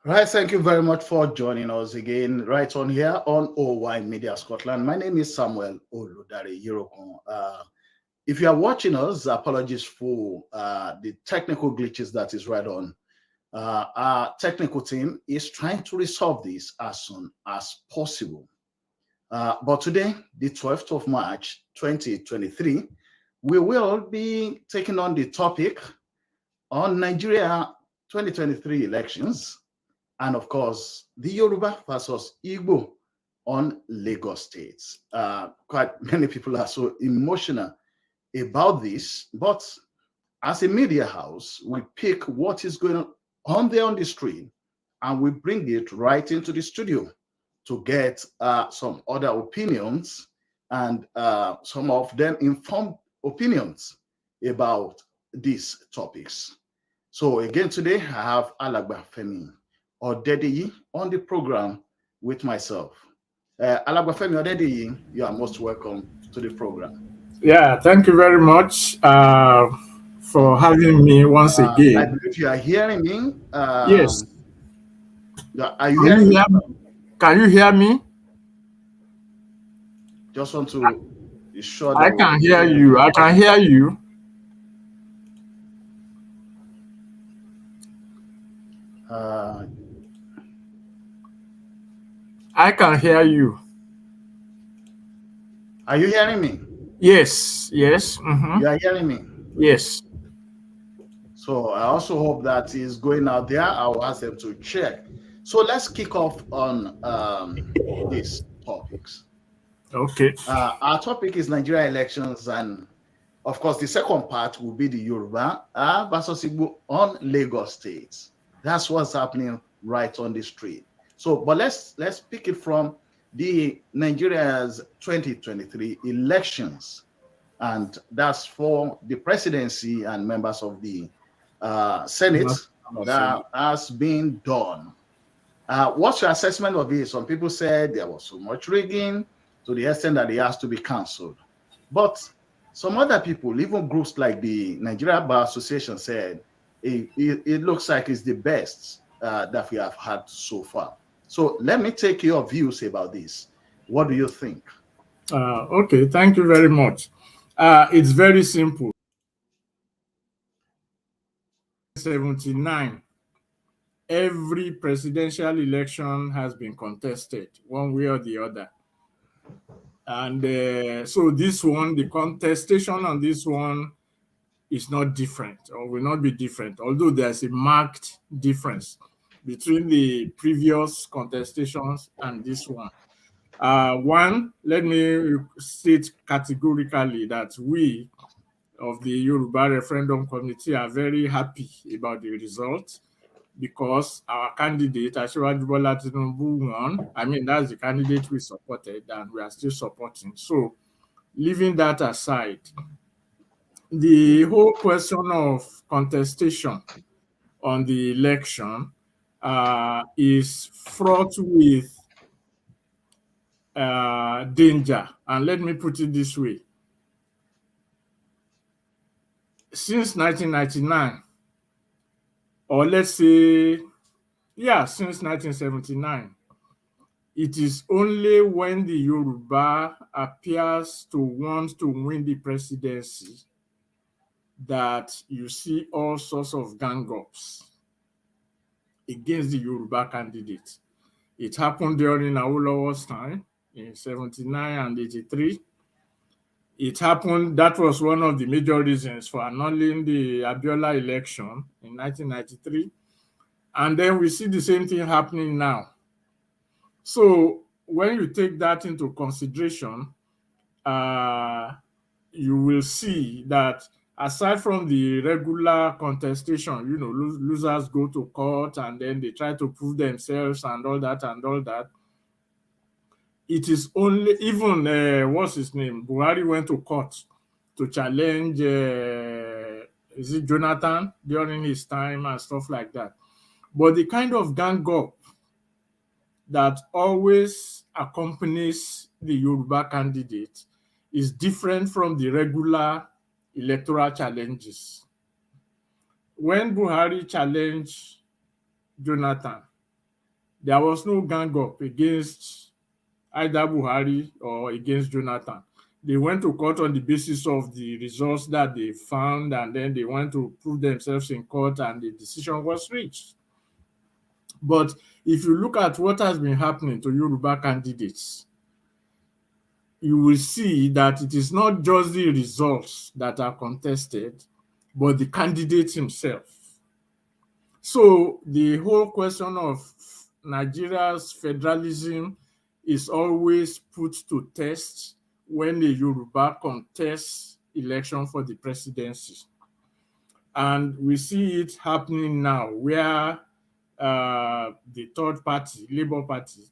Right, thank you very much for joining us again right on here on OY Media Scotland. My name is Samuel Oludare Yorokun. If you are watching us, apologies for the technical glitches that is right on. Our technical team is trying to resolve this as soon as possible. But today, the 12th of March, 2023, we will be taking on the topic on Nigeria 2023 elections and of course, the Yoruba versus Igbo on Lagos State. Quite many people are so emotional about this, but as a media house, we pick what is going on there on the street and we bring it right into the studio to get some other opinions and some of them informed opinions about these topics. So again today, I have Alagba Femi Odedeyi on the program with myself. Alagba Femi Odedeyi, you are most welcome to the program. Yeah, thank you very much for having me once I again. believe you are hearing me. Yes, Are you can you hearing me? hear me? Can you hear me? Just want to be sure I that can we're hear hearing. you. I can hear you. Uh, I can hear you. are you hearing me? Yes, yes, You are hearing me. yes. So I also hope that is going out there. I'll ask them to check. So let's kick off on these topics. Okay, Our topic is Nigeria elections, and of course, the second part will be the Yoruba versus Igbo on Lagos State. That's what's happening right on the street. So, but let's pick it from the Nigeria's 2023 elections, and that's for the presidency and members of the Senate that has been done. What's your assessment of it? Some people said there was so much rigging to the extent that it has to be cancelled. But some other people, even groups like the Nigeria Bar Association, said it looks like it's the best that we have had so far. So let me take your views about this. What do you think? okay. Thank you very much. It's very simple. 79. Every presidential election has been contested one way or the other. And so this one, the contestation on this one is not different or will not be different, although there's a marked difference between the previous contestations and this one. One, let me state categorically that we of the Yoruba Referendum Committee are very happy about the result because our candidate, Asiwaju Bola Tinubu, won. I mean, that's the candidate we supported and we are still supporting. So, leaving that aside, the whole question of contestation on the election is fraught with danger. And let me put it this way. Since 1999, or let's say, since 1979, it is only when the Yoruba appears to want to win the presidency that you see all sorts of gang-ups against the Yoruba candidate. It happened during Awolowo's time in 79 and 83. It happened, that was one of the major reasons for annulling the Abiola election in 1993. And then we see the same thing happening now. So when you take that into consideration, you will see that aside from the regular contestation, losers go to court and then they try to prove themselves and all that. It is only, even, what's his name? Buhari went to court to challenge, is it Jonathan, during his time and stuff like that. But the kind of gang up that always accompanies the Yoruba candidate is different from the regular electoral challenges. When Buhari challenged Jonathan, There was no gang up against either Buhari or against Jonathan. They went to court on the basis of the results that they found, and then they went to prove themselves in court, and the decision was reached. But if you look at what has been happening to Yoruba candidates, you will see that it is not just the results that are contested, but the candidate himself. So the whole question of Nigeria's federalism is always put to test when a Yoruba contests election for the presidency. And we see it happening now where the third party, Labour Party,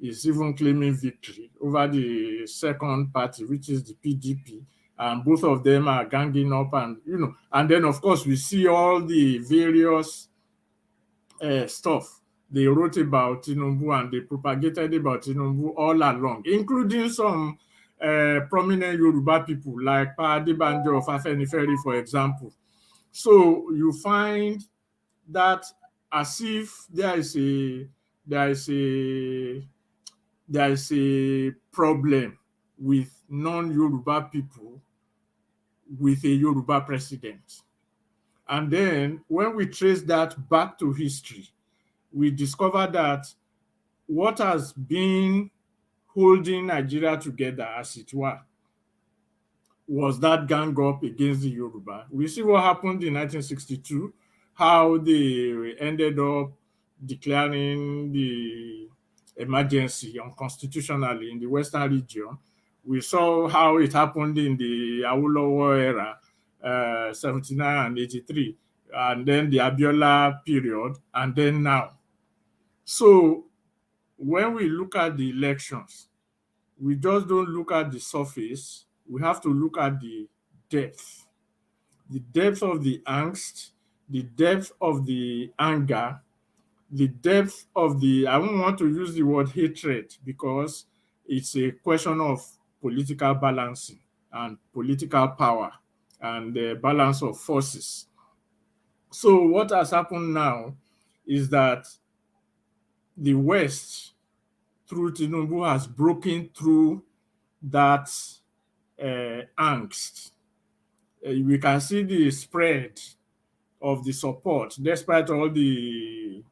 is even claiming victory over the second party, which is the PDP. And both of them are ganging up, and and then of course we see all the various stuff they wrote about Tinubu and they propagated about Tinubu all along, including some prominent Yoruba people like Pa Adebanjo of Afenifere, for example. So you find that as if there is a problem with non-Yoruba people with a Yoruba president. And then when we trace that back to history, we discover that what has been holding Nigeria together, as it were, was that gang up against the Yoruba. We see what happened in 1962, how they ended up declaring the emergency unconstitutionally in the Western region. We saw how it happened in the Awolowo era, 79 and 83, and then the Abiola period, and then now. So when we look at the elections, we just don't look at the surface. We have to look at the depth of the angst, the depth of the anger, the depth of the, I don't want to use the word hatred because it's a question of political balancing and political power and the balance of forces. So what has happened now is that the West, through Tinubu, has broken through that angst. We can see the spread of the support, despite all the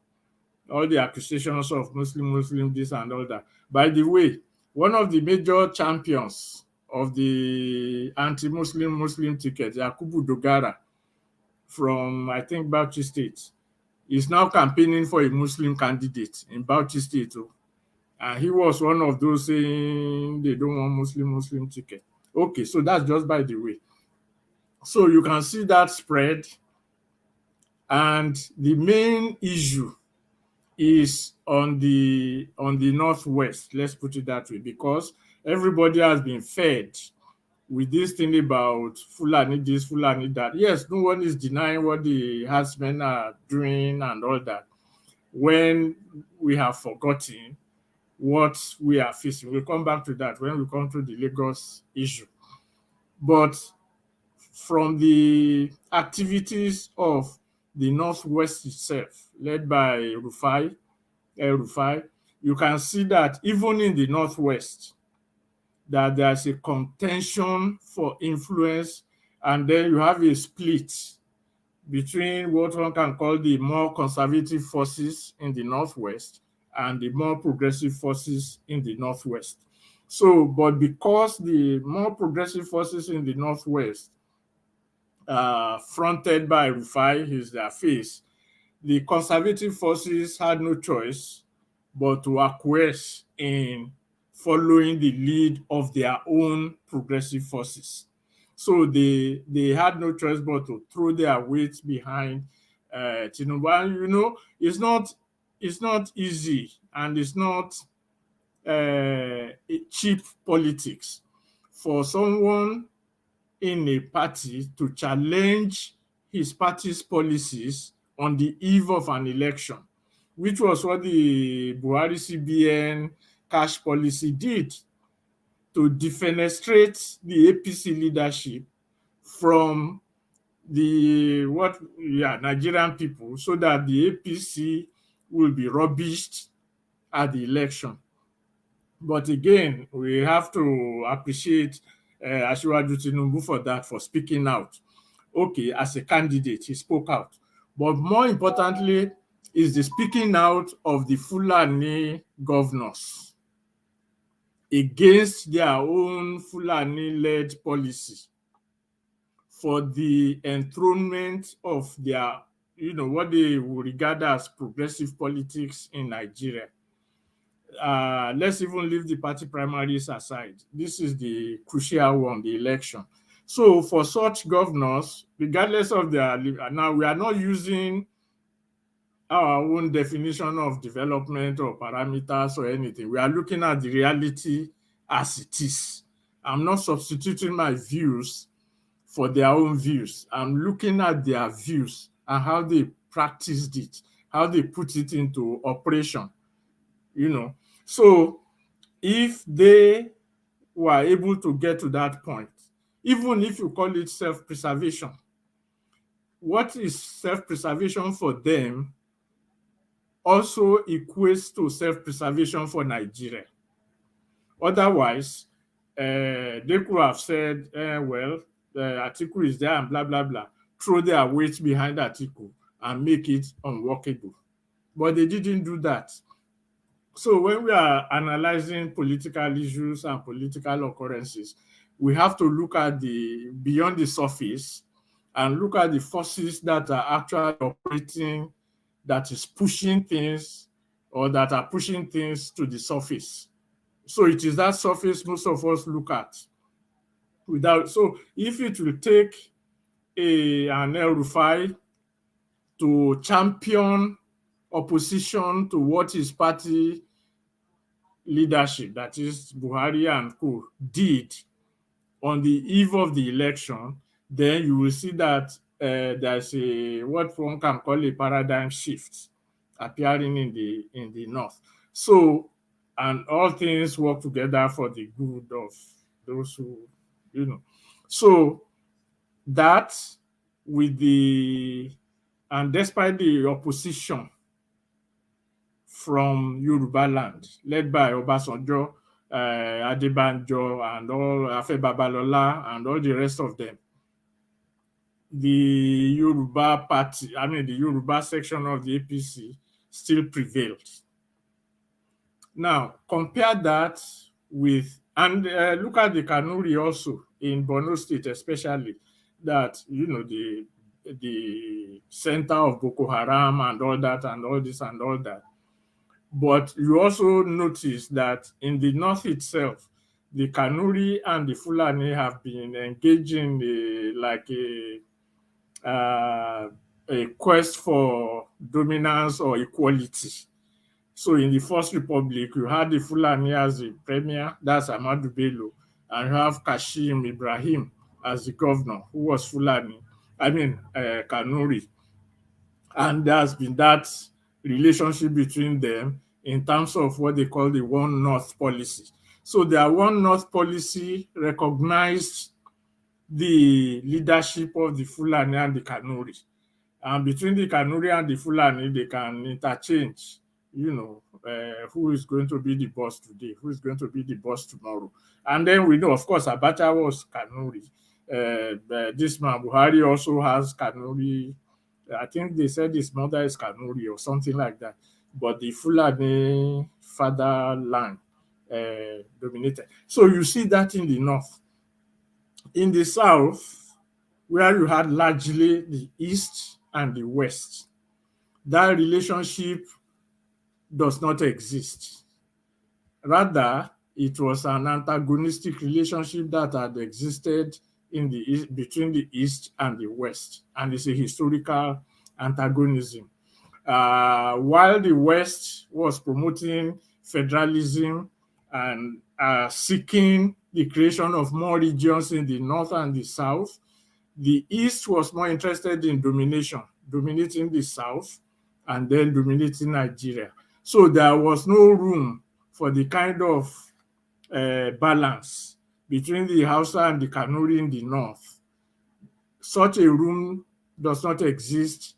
accusations of Muslim this and all that. By the way, one of the major champions of the anti-Muslim ticket, Yakubu Dogara, from I think Bauchi State, is now campaigning for a Muslim candidate in Bauchi State. And he was one of those saying they don't want Muslim ticket. Okay, so that's just by the way. So you can see that spread. And the main issue is on the Northwest, let's put it that way, because everybody has been fed with this thing about Fulani this, Fulani that. Yes, no one is denying what the herdsmen are doing and all that, when we have forgotten what we are facing. We'll come back to that when we come to the Lagos issue. But from the activities of the Northwest itself, led by Rufai, you can see that even in the Northwest, that there's a contention for influence, and then you have a split between what one can call the more conservative forces in the Northwest and the more progressive forces in the Northwest. So, but because the more progressive forces in the Northwest, fronted by Rufai, is their face, the conservative forces had no choice but to acquiesce in following the lead of their own progressive forces. So they had no choice but to throw their weight behind Tinubu. And it's not easy, and it's not cheap politics for someone in a party to challenge his party's policies on the eve of an election, which was what the Buhari CBN cash policy did, to defenestrate the APC leadership from the Nigerian people, so that the APC will be rubbished at the election. But again, we have to appreciate Asiwaju Tinubu for that, for speaking out. Okay, as a candidate, he spoke out. But more importantly, is the speaking out of the Fulani governors against their own Fulani-led policy for the enthronement of their, what they would regard as progressive politics in Nigeria. Let's even leave the party primaries aside. This is the crucial one, the election. So for such governors, regardless of their, now we are not using our own definition of development or parameters or anything. We are looking at the reality as it is. I'm not substituting my views for their own views. I'm looking at their views and how they practiced it, how they put it into operation, So if they were able to get to that point, even if you call it self-preservation, what is self-preservation for them also equates to self-preservation for Nigeria. Otherwise, they could have said, well, the Atiku is there and blah, blah, blah, throw their weight behind Atiku and make it unworkable. But they didn't do that. So when we are analyzing political issues and political occurrences, we have to look at the beyond the surface and look at the forces that are actually operating, that is pushing things, or that are pushing things to the surface. So it is that surface most of us look at. So if it will take an El-Rufai to champion opposition to what his party leadership, that is Buhari and co, did on the eve of the election, then you will see that there's what one can call a paradigm shift appearing in the north. So, and all things work together for the good of those who, So that with and despite the opposition from Yoruba land, led by Obasanjo, Adebanjo, and all Afe Babalola, and all the rest of them, the Yoruba party, the Yoruba section of the APC still prevailed. Now, compare that with, and look at the Kanuri also in Borno State, especially, that, the center of Boko Haram and all that, and all this and all that. But you also notice that in the north itself, the Kanuri and the Fulani have been engaging a quest for dominance or equality. So in the First Republic, you had the Fulani as the premier, that's Ahmadu Bello, and you have Kashim Ibrahim as the governor, who was Fulani, Kanuri. And there's been that relationship between them in terms of what they call the One North policy. So their One North policy recognized the leadership of the Fulani and the Kanuri. And between the Kanuri and the Fulani, they can interchange, who is going to be the boss today, who is going to be the boss tomorrow. And then we know, of course, Abacha was Kanuri. This man, Buhari, also has Kanuri. I think they said his mother is Kanuri or something like that. But the Fulani fatherland dominated. So you see that in the north. In the south, where you had largely the east and the west, that relationship does not exist. Rather, it was an antagonistic relationship that had existed between the East and the West, and it's a historical antagonism. While the West was promoting federalism and seeking the creation of more regions in the North and the South, the East was more interested in dominating the South and then dominating Nigeria. So there was no room for the kind of balance between the Hausa and the Kanuri in the north. Such a room does not exist,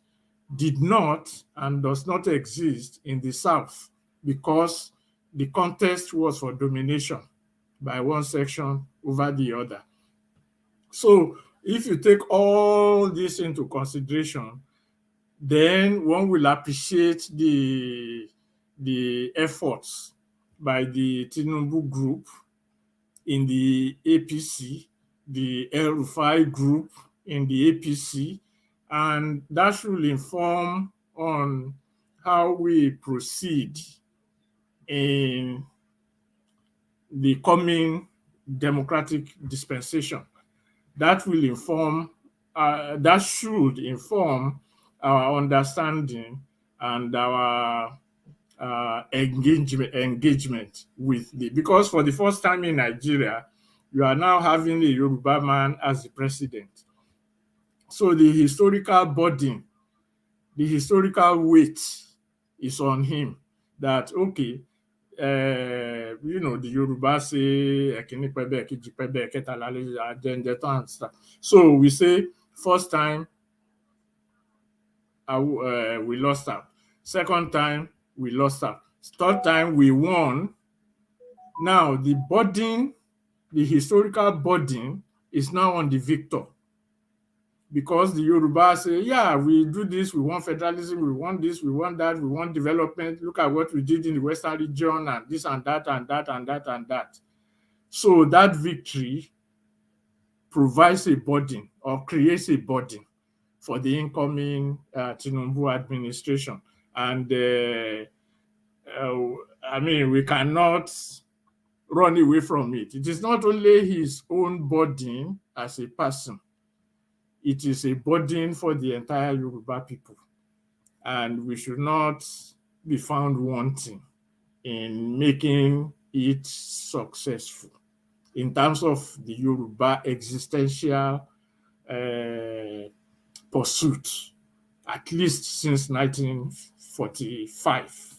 did not, and does not exist in the south. because the contest was for domination by one section over the other. So if you take all this into consideration, then one will appreciate the efforts by the Tinubu group in the APC, the El Rufai group in the APC, and that should inform on how we proceed in the coming democratic dispensation. That will inform, that should inform our understanding and our engagement with because for the first time in Nigeria, you are now having a Yoruba man as the president. So the historical burden, the historical weight is on him that, okay, the Yoruba say, so we say, first time we lost out. Second time, we lost out. Third time, we won. Now, the burden, the historical burden, is now on the victor. Because the Yoruba say, yeah, we do this, we want federalism, we want this, we want that, we want development. Look at what we did in the Western region, and this and that, and that, and that, and that. So that victory provides a burden or creates a burden for the incoming Tinubu administration. And we cannot run away from it. It is not only his own burden as a person, it is a burden for the entire Yoruba people. And we should not be found wanting in making it successful in terms of the Yoruba existential pursuit, at least since 1945.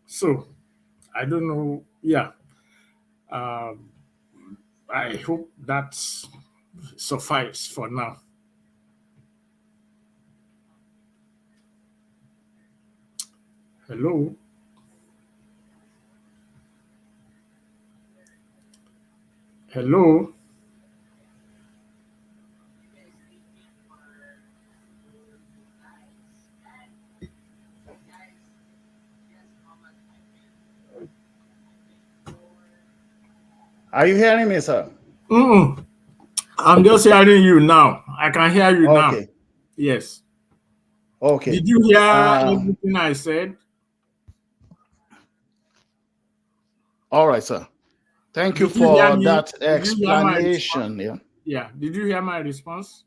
So, I don't know. Yeah. I hope that suffices for now. Hello? Hello? Are you hearing me, sir? I'm just hearing you now. I can hear you now. Yes. Okay. Did you hear everything I said? All right, sir. Thank you for that explanation. Yeah. Did you hear my response?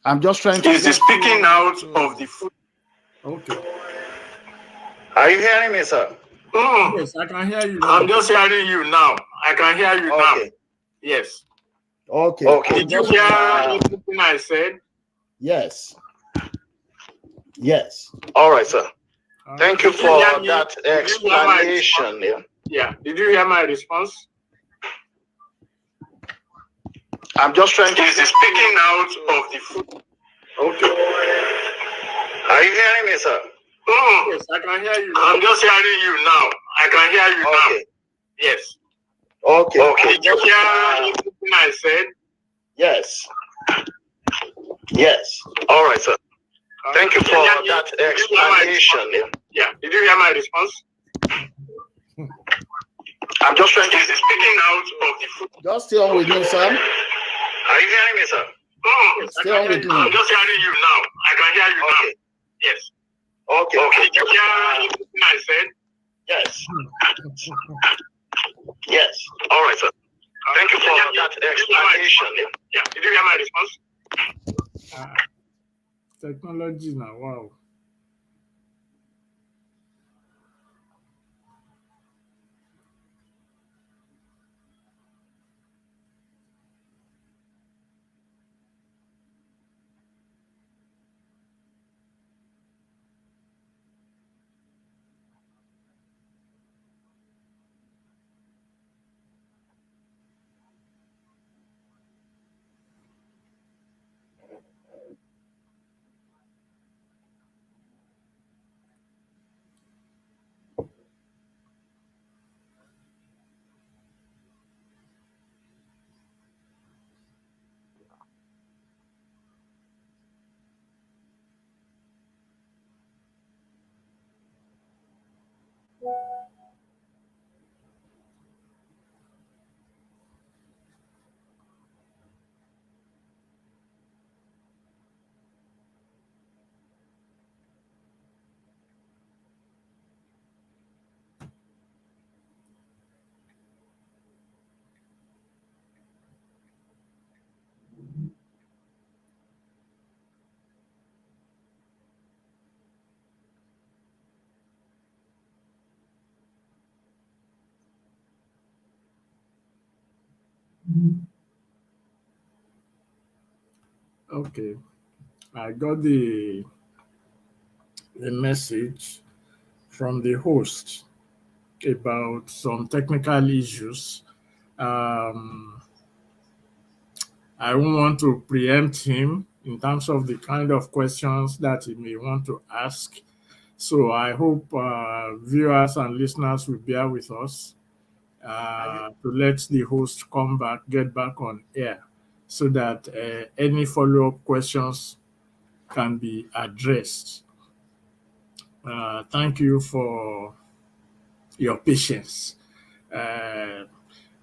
I'm just trying to. Is speaking out of the food. Okay. Are you hearing me, sir? Yes, I can hear you now. I'm just hearing you now. I can hear you now. Yes. Okay. Did you hear everything I said? Yes. Yes. All right, sir. Thank you for that explanation. Yeah. Did you hear my response? I'm just trying to. Is speaking out of the food. Okay. Are you hearing me, sir? Yes, I can hear you. I'm just hearing you now. I can hear you now. Yes. Okay. Did you hear everything I said? Yes. Yes. All right, sir. Thank you for that explanation. Yeah. Did you hear my response? I'm just trying to. Is speaking out of the food. Just stay on with me, sir. Are you hearing me, sir? Stay on with me. I'm just hearing you now. I can hear you now. Yes. Okay. Did you hear everything I said? Yes. Yes. All right, sir. Thank you for that explanation. Yeah. Did you hear my response? Technology now. Wow. Okay, I got the message from the host about some technical issues. Um, I don't want to preempt him in terms of the kind of questions that he may want to ask. So I hope viewers and listeners will bear with us to let the host get back on air so that any follow-up questions can be addressed. Thank you for your patience. Uh,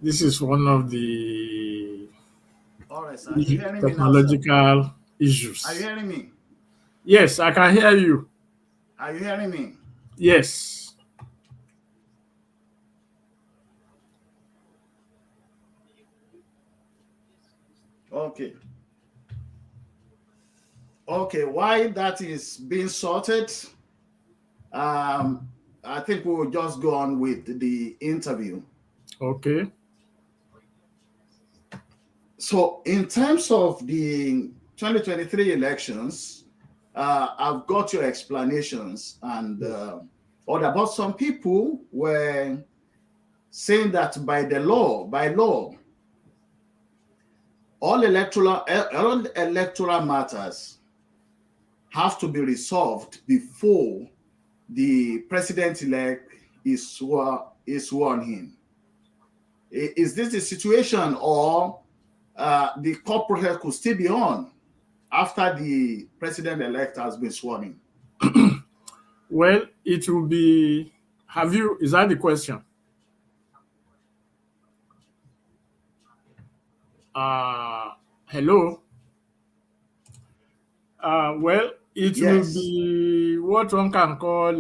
this is one of the All right, sir. Are you hearing me now, sir? technological issues. Are you hearing me? Yes, I can hear you. Are you hearing me? Yes. Okay. Okay, while that is being sorted, I think we will just go on with the interview. Okay. So, in terms of the 2023 elections, I've got your explanations and other, but some people were saying that by law, all electoral matters have to be resolved before the president-elect is sworn in. Is this the situation, or the corporate could still be on after the president-elect has been sworn in? Well, it will be. Is that the question? Hello? Well, it will Yes. be what one can call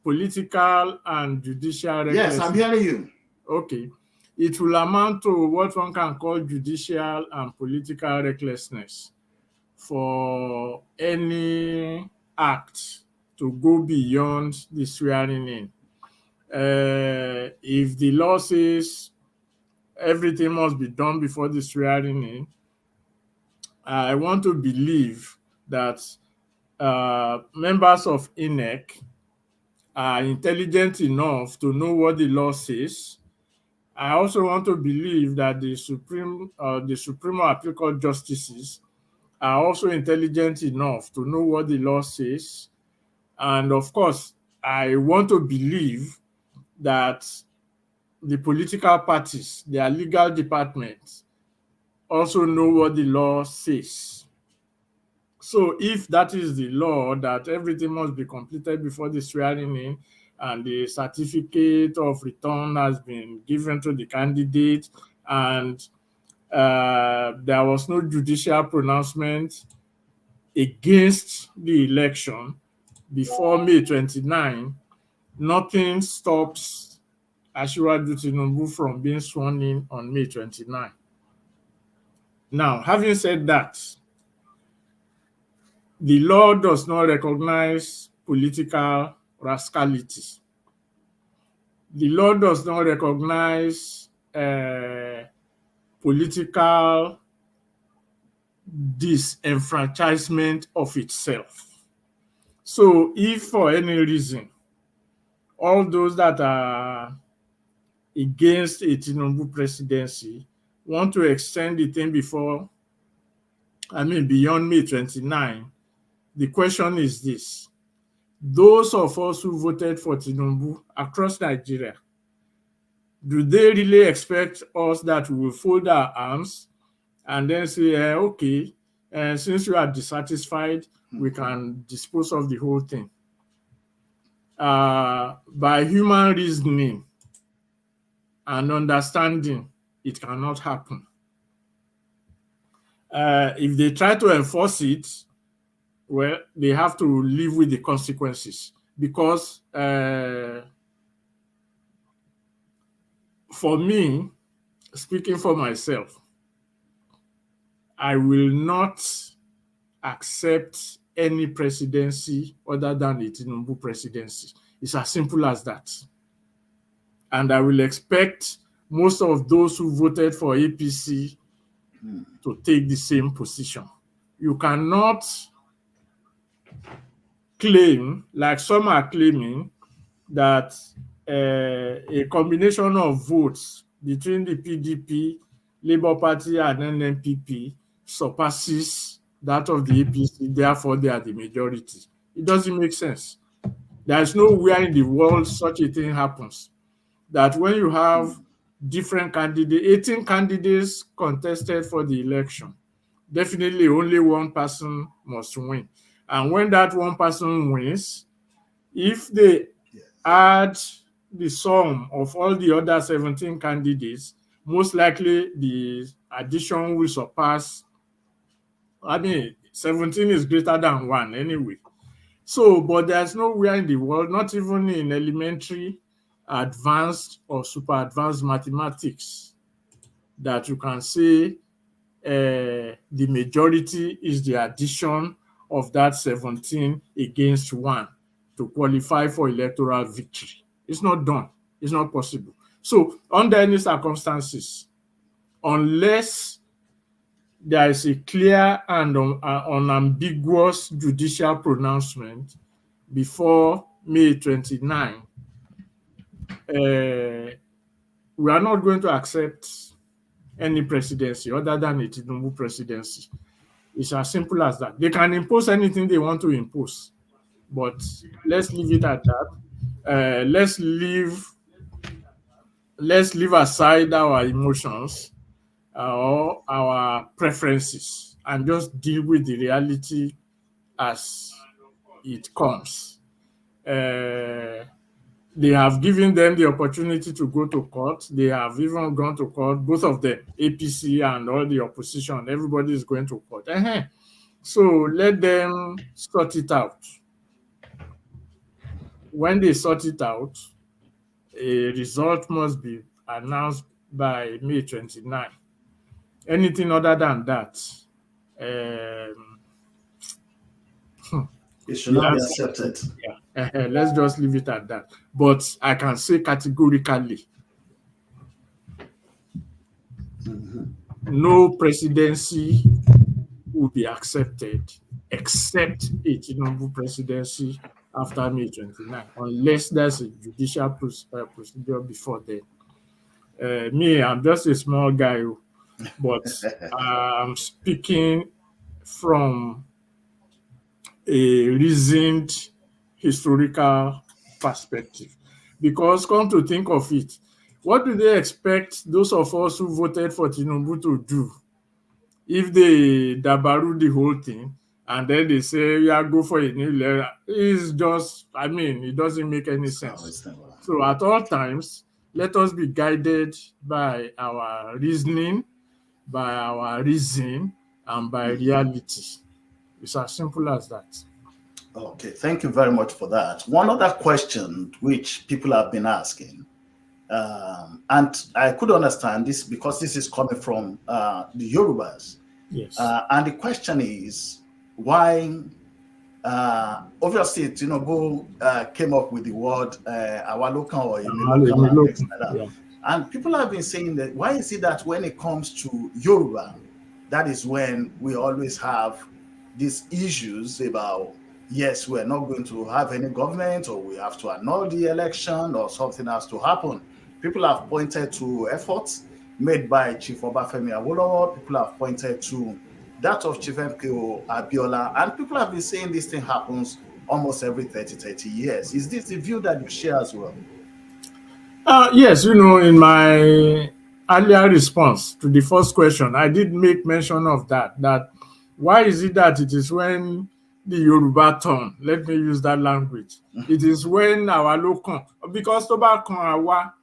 political and judicial Yes, I'm recklessness. hearing you. Okay. It will amount to what one can call judicial and political recklessness for any act to go beyond the swearing in. If the law says everything must be done before the swearing in, I want to believe that members of INEC are intelligent enough to know what the law says. I also want to believe that the Supreme or Appeal Court justices are also intelligent enough to know what the law says. And of course, I want to believe that the political parties, their legal departments, also know what the law says. So if that is the law, that everything must be completed before the swearing in, and the certificate of return has been given to the candidate, and there was no judicial pronouncement against the election before May 29, nothing stops Asiwaju Tinubu from being sworn in on May 29. Now, having said that, the law does not recognize political rascality. The law does not recognize political disenfranchisement of itself. So if for any reason, all those that are against a Tinubu presidency want to extend the thing beyond May 29, the question is this: those of us who voted for Tinubu across Nigeria, do they really expect us that we will fold our arms and then say, okay, since you are dissatisfied, we can dispose of the whole thing? By human reasoning and understanding, it cannot happen. If they try to enforce it, well, they have to live with the consequences, because for me, speaking for myself, I will not accept any presidency other than the Tinubu presidency. It's as simple as that. And I will expect most of those who voted for APC to take the same position. You cannot claim, like some are claiming, that a combination of votes between the PDP, Labour Party, and NNPP surpasses that of the APC, therefore they are the majority. It doesn't make sense. There's nowhere in the world such a thing happens. That when you have different candidates, 18 candidates contested for the election, definitely only one person must win. And when that one person wins, if they add the sum of all the other 17 candidates, most likely the addition will surpass, 17 is greater than 1 anyway. So, but there's nowhere in the world, not even in elementary, advanced, or super advanced mathematics, that you can say the majority is the addition of that 17 against 1 to qualify for electoral victory. It's not done. It's not possible. So, under any circumstances, unless there is a clear and unambiguous judicial pronouncement before May 29, we are not going to accept any presidency other than a Tinubu presidency. It's as simple as that. They can impose anything they want to impose, but let's leave it at that. Let's leave aside our emotions or our preferences and just deal with the reality as it comes. They have given them the opportunity to go to court. They have even gone to court, both of them, APC and all the opposition. Everybody is going to court. So let them sort it out. When they sort it out, a result must be announced by May 29. Anything other than that, it should not be accepted. Let's just leave it at that. But I can say categorically, no presidency will be accepted except a Tinubu presidency after May 29, unless there's a judicial procedure before then. I'm just a small guy, but I'm speaking from a reasoned historical perspective. Because come to think of it, what do they expect those of us who voted for Tinubu to do if they dabaru the whole thing and then they say, yeah, go for a new letter? It's just, it doesn't make any sense. So at all times, let us be guided by our reasoning, by our reason, and by reality. It's as simple as that. Okay, thank you very much for that. One other question which people have been asking, and I could understand this because this is coming from the Yorubas. Yes. And the question is why, obviously, Tinubu came up with the word Awalokan or Imilokan and things like that. Yeah. And people have been saying that why is it that when it comes to Yoruba, that is when we always have these issues about, yes, we're not going to have any government, or we have to annul the election, or something has to happen. People have pointed to efforts made by Chief Femi Awolowo. People have pointed to that of Chief MKO Abiola. And people have been saying this thing happens almost every 30 years. Is this the view that you share as well? Yes, in my earlier response to the first question, I did make mention of that why is it that it is when the Yoruba turn, let me use that language, it is when our local, because Toba kan awa,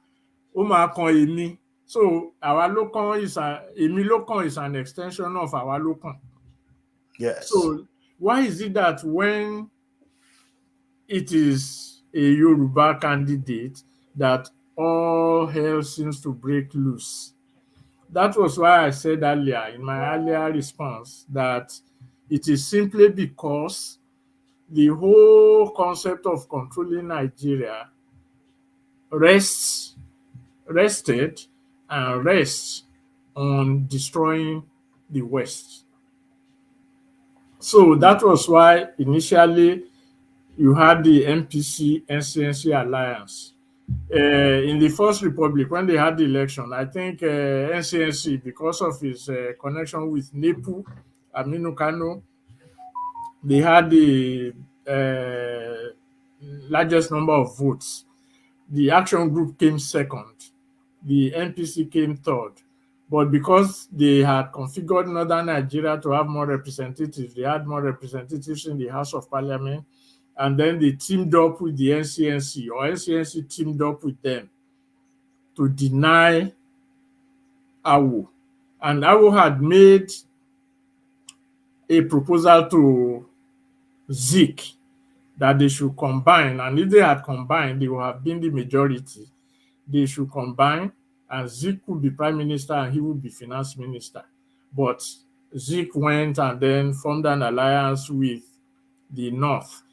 Oma kan emi, so our local is emi local is an extension of our local. Yes. So why is it that when it is a Yoruba candidate that all hell seems to break loose? That was why I said earlier in my earlier response that it is simply because the whole concept of controlling Nigeria rested and rests on destroying the West. So that was why initially you had the MPC NCNC alliance. In the First Republic, when they had the election, I think NCNC, because of his connection with NEPU, Aminu Kano, they had the largest number of votes. The Action Group came second. The NPC came third. But because they had configured Northern Nigeria to have more representatives, they had more representatives in the House of Parliament, and then they teamed up with the NCNC, or NCNC teamed up with them to deny Awo. And Awo had made a proposal to Zik that they should combine, and if they had combined, they would have been the majority. They should combine, and Zik would be prime minister and he would be finance minister. But Zik went and then formed an alliance with the North.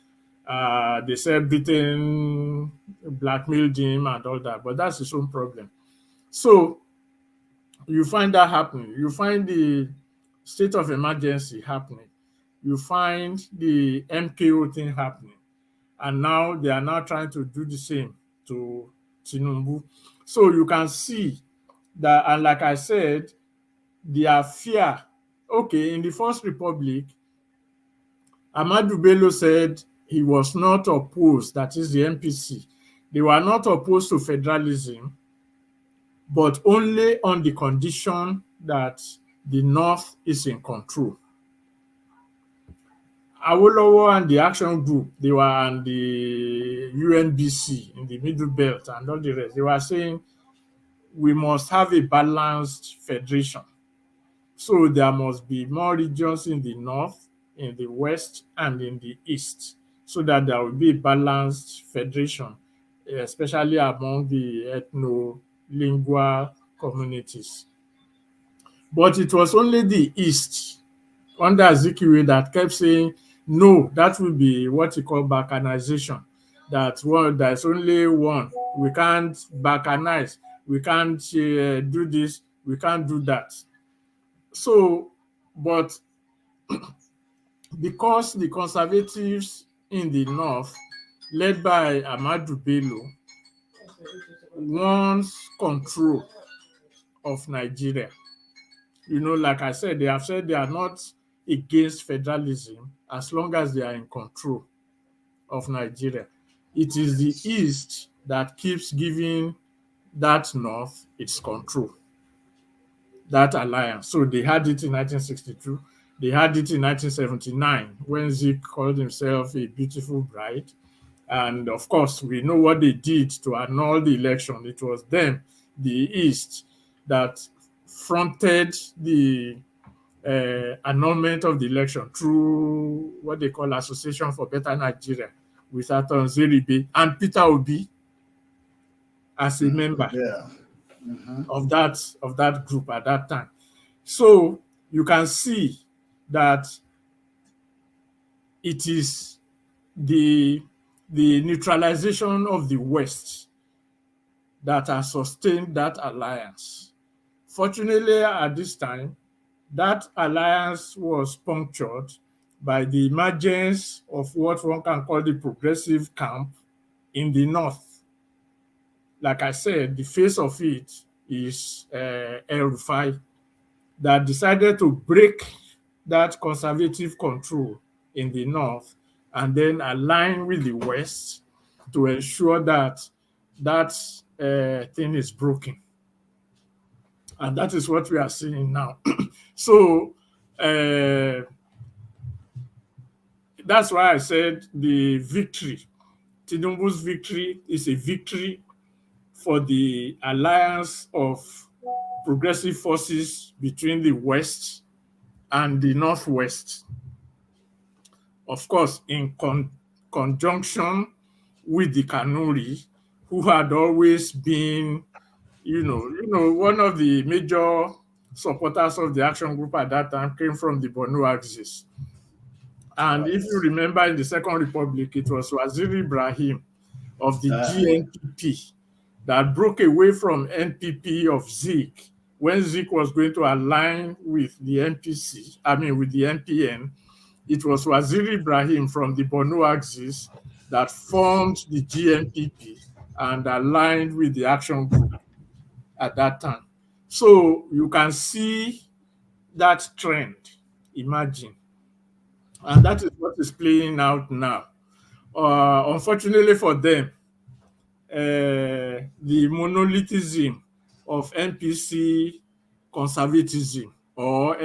They said Britain blackmailed him and all that, but that's his own problem. So you find that happening. You find the state of emergency happening. You find the MKO thing happening. And now they are now trying to do the same to Tinubu. So you can see that, and like I said, their fear. Okay, in the First Republic, Ahmadu Bello said he was not opposed, that is the MPC. They were not opposed to federalism, but only on the condition that the North is in control. Awolowo and the Action Group, they were on the UNBC in the Middle Belt and all the rest. They were saying we must have a balanced federation. So there must be more regions in the North, in the West, and in the East, so that there will be a balanced federation, especially among the ethno-lingual communities. But it was only the East, under Azikiwe, that kept saying, no, that will be what you call balkanization. That there's only one. We can't balkanize. We can't do this. We can't do that. So, but because the conservatives in the North, led by Ahmadu Bello, wants control of Nigeria. You know, like I said, they have said they are not against federalism as long as they are in control of Nigeria. It is the East that keeps giving that North its control, that alliance. So they had it in 1962. They had it in 1979 when Zik called himself a beautiful bride. And of course, we know what they did to annul the election. It was them, the East, that fronted the annulment of the election through what they call Association for Better Nigeria, with Aton Zeribe and Peter Obi as a member of that group at that time. So you can see that it is the neutralization of the West that has sustained that alliance. Fortunately, at this time, that alliance was punctured by the emergence of what one can call the progressive camp in the North. Like I said, the face of it is El-Rufai, that decided to break that conservative control in the North and then align with the West to ensure that that thing is broken. And that is what we are seeing now. So that's why I said the victory, Tinubu's victory, is a victory for the alliance of progressive forces between the West and the Northwest. Of course, in conjunction with the Kanuri, who had always been, one of the major supporters of the Action Group at that time came from the Borno axis. And if you remember, in the Second Republic, it was Waziri Ibrahim of the GNPP that broke away from NPP of Zik when Zik was going to align with the NPC, I mean with the NPN. It was Waziri Ibrahim from the Borno axis that formed the GNPP and aligned with the action group at that time. So you can see that trend, imagine. And that is what is playing out now. Unfortunately for them, the monolithism of NPC conservatism or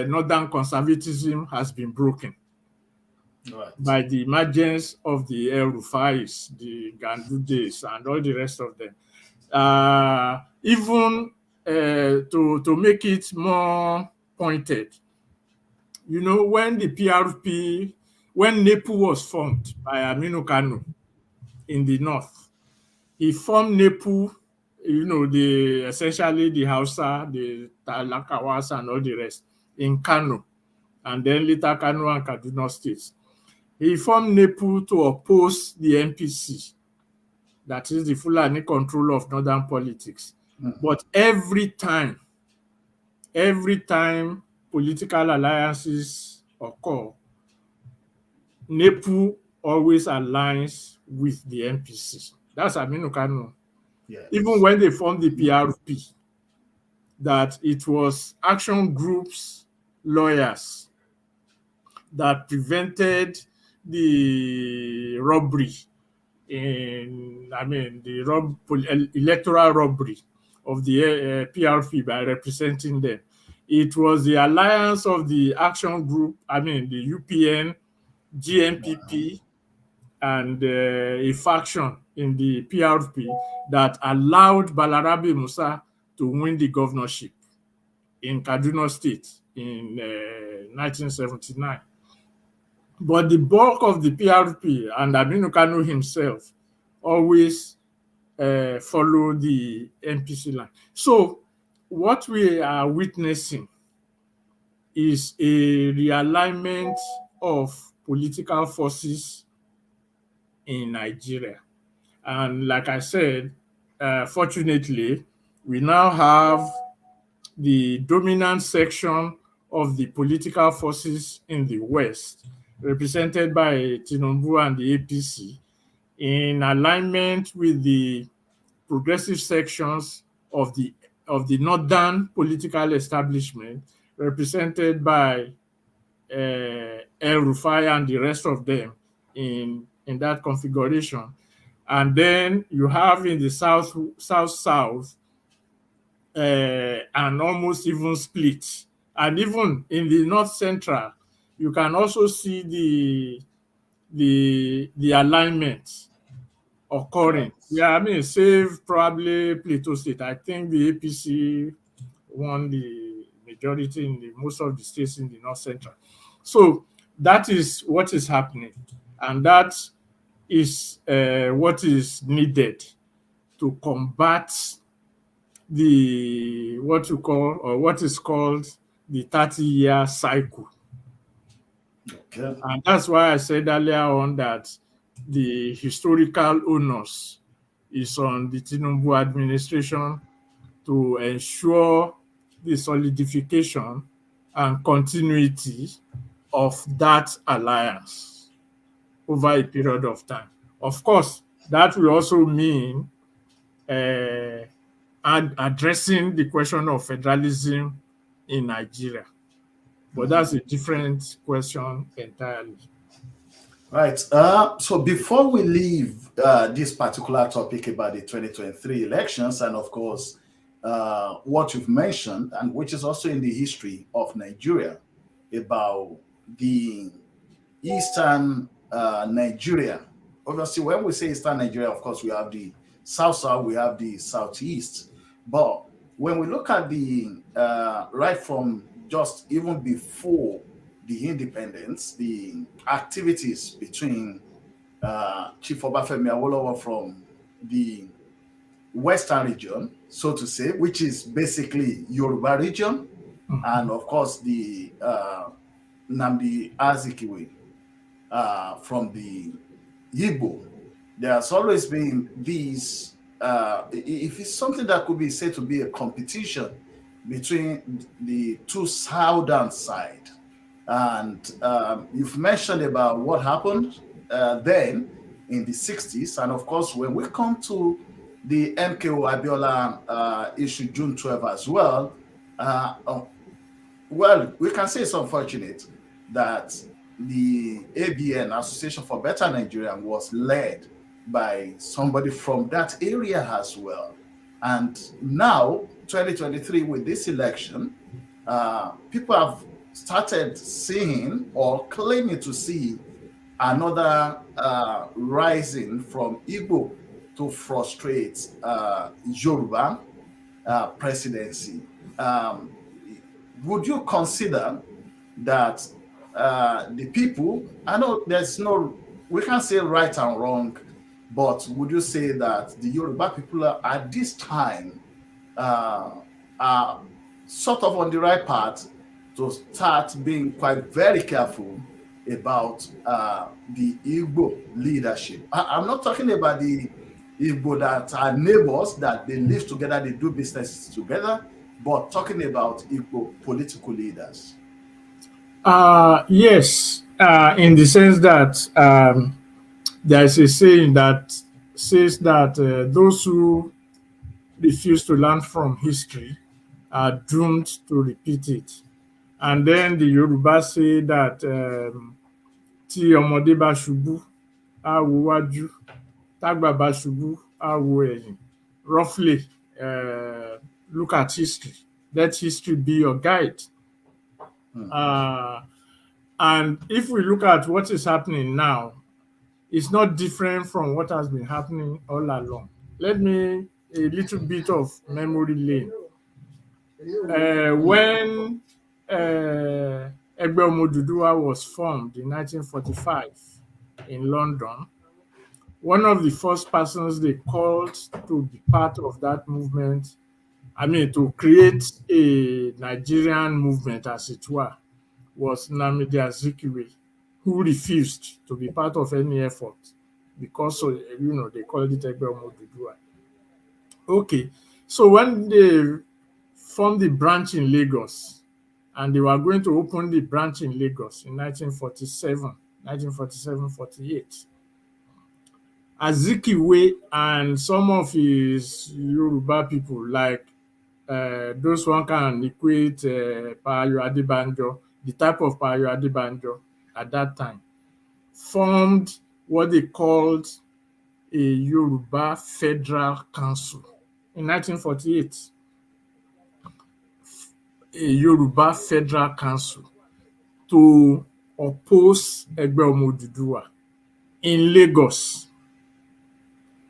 northern conservatism has been broken by the emergence of the El Rufais, the Gandudes, and all the rest of them. Even to make it more pointed, you know, when the PRP, when NEPU was formed by Aminu Kano in the north, he formed NEPU, you know, essentially the Hausa, the Talakawas, and all the rest in Kano, and then later Kano and Kaduna states. He formed NEPU to oppose the NPC, that is the Fulani control of northern politics. But every time political alliances occur, NEPU always aligns with the NPC. That's Aminu Kano. Yes. Even when they formed the PRP, that it was action groups, lawyers that prevented the robbery the electoral robbery of the PRP by representing them. It was the alliance of the action group, the UPN, GNPP, and a faction in the PRP that allowed Balarabe Musa to win the governorship in Kaduna State in 1979. But the bulk of the PRP and Aminu Kano himself always follow the NPC line. So what we are witnessing is a realignment of political forces in Nigeria. And like I said, fortunately, we now have the dominant section of the political forces in the West, represented by Tinubu and the APC, in alignment with the progressive sections of the northern political establishment, represented by El Rufai and the rest of them in that configuration. And then you have in the south an almost even split. And even in the north central, you can also see the alignment occurring. Yeah, save probably Plateau State. I think the APC won the majority in most of the states in the north central. So that is what is happening, and that is what is needed to combat what is called the 30-year cycle. Okay. And that's why I said earlier on that the historical onus is on the Tinubu administration to ensure the solidification and continuity of that alliance over a period of time. Of course, that will also mean addressing the question of federalism in Nigeria. But that's a different question entirely. Right. So before we leave this particular topic about the 2023 elections, and of course, what you've mentioned, and which is also in the history of Nigeria, about the Eastern Nigeria. Obviously, when we say Eastern Nigeria, of course, we have the South, we have the Southeast. But when we look at the right from just even before the independence, the activities between Chief Obafemi Awolowo from the Western region, so to say, which is basically Yoruba region, and of course the Nnamdi Azikiwe from the Igbo. There has always been these if it's something that could be said to be a competition between the two southern side. And you've mentioned about what happened then in the 60s. And of course, when we come to the MKO Abiola issue June 12 as well, well, we can say it's unfortunate that the ABN, Association for Better Nigeria, was led by somebody from that area as well. And now, 2023, with this election, people have started seeing or claiming to see another rising from Igbo to frustrate Yoruba presidency. Would you consider that the people, I know there's no, we can't say right and wrong, but would you say that the Yoruba people are, at this time are sort of on the right path to start being quite very careful about the Igbo leadership? I'm not talking about the Igbo that are neighbors, that they live together, they do business together, but talking about Igbo political leaders. Yes, in the sense that there is a saying that says that those who refuse to learn from history are doomed to repeat it. And then the Yoruba say that tí ọmọdé bá ṣubú á wo wájú, tágbà bá ṣubú á wo ẹ̀yìn. Roughly, look at history. Let history be your guide. And if we look at what is happening now, it's not different from what has been happening all along. Let me a little bit of memory lane. When Egbe Omoduduwa was formed in 1945 in London, one of the first persons they called to be part of that movement, I mean, to create a Nigerian movement, as it were, was Nnamdi Azikiwe, who refused to be part of any effort because, they called it Egbe Omoduduwa. Okay, so when they formed the branch in Lagos, and they were going to open the branch in Lagos in 1947-48, Azikiwe and some of his Yoruba people, like those one can equate Payo Adebanjo, the type of Payo Adebanjo at that time, formed what they called a Yoruba Federal Council in 1948. A Yoruba Federal Council to oppose Egbe Omoduduwa in Lagos.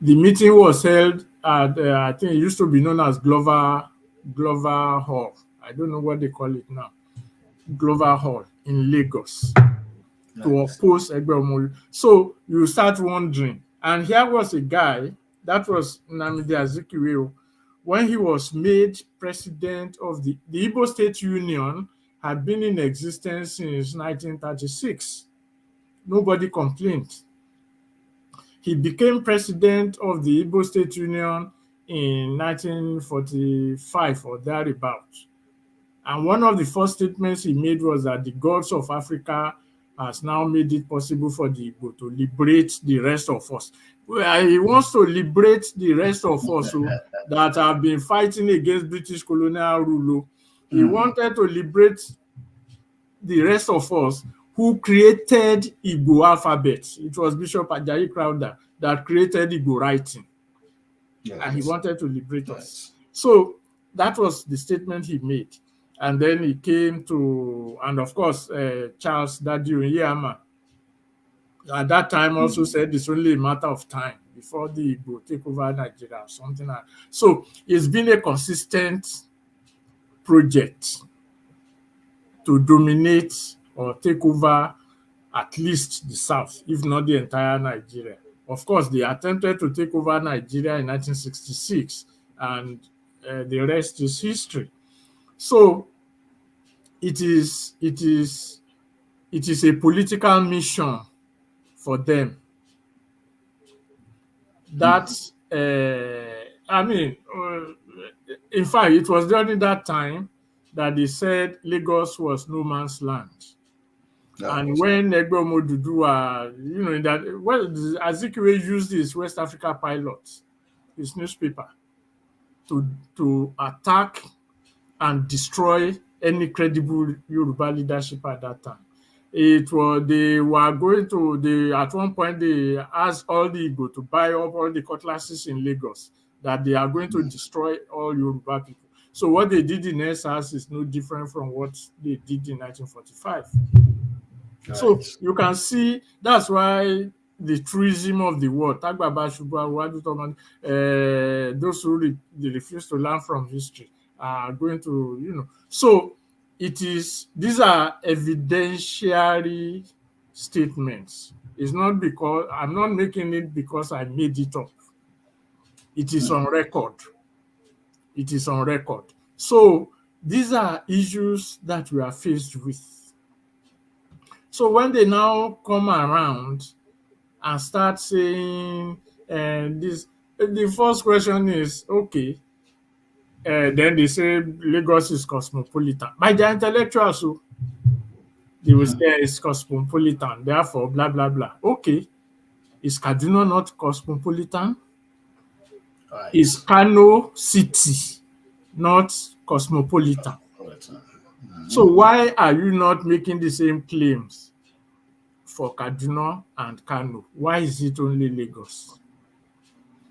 The meeting was held at, I think it used to be known as Glover Hall. I don't know what they call it now. Glover Hall in Lagos. Nice. To oppose Egbe Omoduduwa. So you start wondering. And here was a guy, that was Nnamdi Azikiwe. When he was made president of the Igbo State Union, had been in existence since 1936. Nobody complained. He became president of the Igbo State Union in 1945 or thereabouts. And one of the first statements he made was that the gods of Africa has now made it possible for the Igbo to liberate the rest of us. Well, he wants to liberate the rest of us that have been fighting against British colonial rule. He wanted to liberate the rest of us who created Igbo alphabet. It was Bishop Ajayi Crowther that created Igbo writing. Yes. And he wanted to liberate us. So that was the statement he made. And then he came to, and of course, Charles Dadiu Nyiyama at that time also said it's only a matter of time before the Igbo take over Nigeria or something like that. So it's been a consistent project to dominate or take over at least the South, if not the entire Nigeria. Of course, they attempted to take over Nigeria in 1966, and the rest is history. So it is a political mission for them that I mean, in fact, it was during that time that they said Lagos was no man's land. Right. And when Egbe Omoduduwa, in that, well, Azikiwe used his West Africa pilot, his newspaper, to attack and destroy any credible Yoruba leadership at that time. They were going to, at one point, they asked all the Igbo to buy up all the cutlasses in Lagos, that they are going to destroy all Yoruba people. So what they did in SARS is no different from what they did in 1945. Right. So you can see that's why the truism of the world, those who refuse to learn from history are going to, So these are evidentiary statements. It's not because I'm not making it because I made it up. It is on record. It is on record. So these are issues that we are faced with. So when they now come around and start saying this, the first question is, okay, then they say Lagos is cosmopolitan. By the intellectuals, so they will say it's cosmopolitan, therefore, blah, blah, blah. Okay, is Kaduna not cosmopolitan? Right. Is Kano city not cosmopolitan? So why are you not making the same claims for Kaduna and Kano? Why is it only Lagos?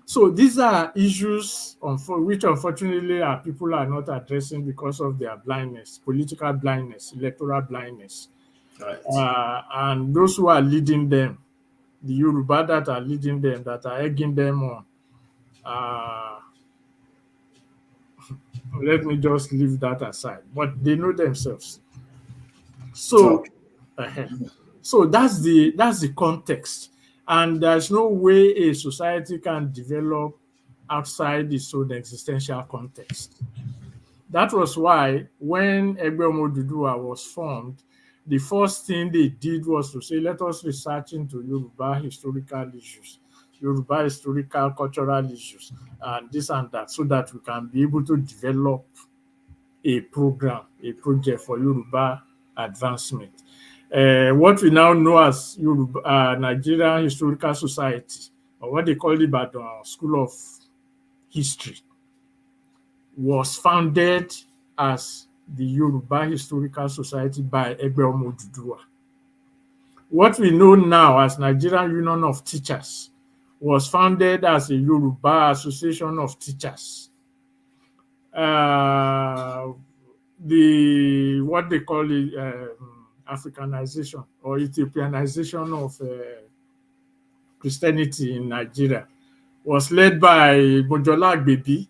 So these are issues which unfortunately people are not addressing because of their blindness, political blindness, electoral blindness. Right. And those who are leading them, the Yoruba that are leading them, that are egging them on, let me just leave that aside. But they know themselves. So, so that's the context. And there's no way a society can develop outside its own existential context. That was why when Egbe Omoduduwa was formed, the first thing they did was to say, let us research into Yoruba historical issues, Yoruba historical cultural issues, and this and that, so that we can be able to develop a program, a project for Yoruba advancement. What we now know as Yoruba, Nigerian Historical Society, or what they call the Ibadan School of History, was founded as the Yoruba Historical Society by Egbe Omoduduwa. What we know now as Nigerian Union of Teachers was founded as a Yoruba Association of Teachers. What they call it, Africanization or Ethiopianization of Christianity in Nigeria was led by Mojola Agbebi,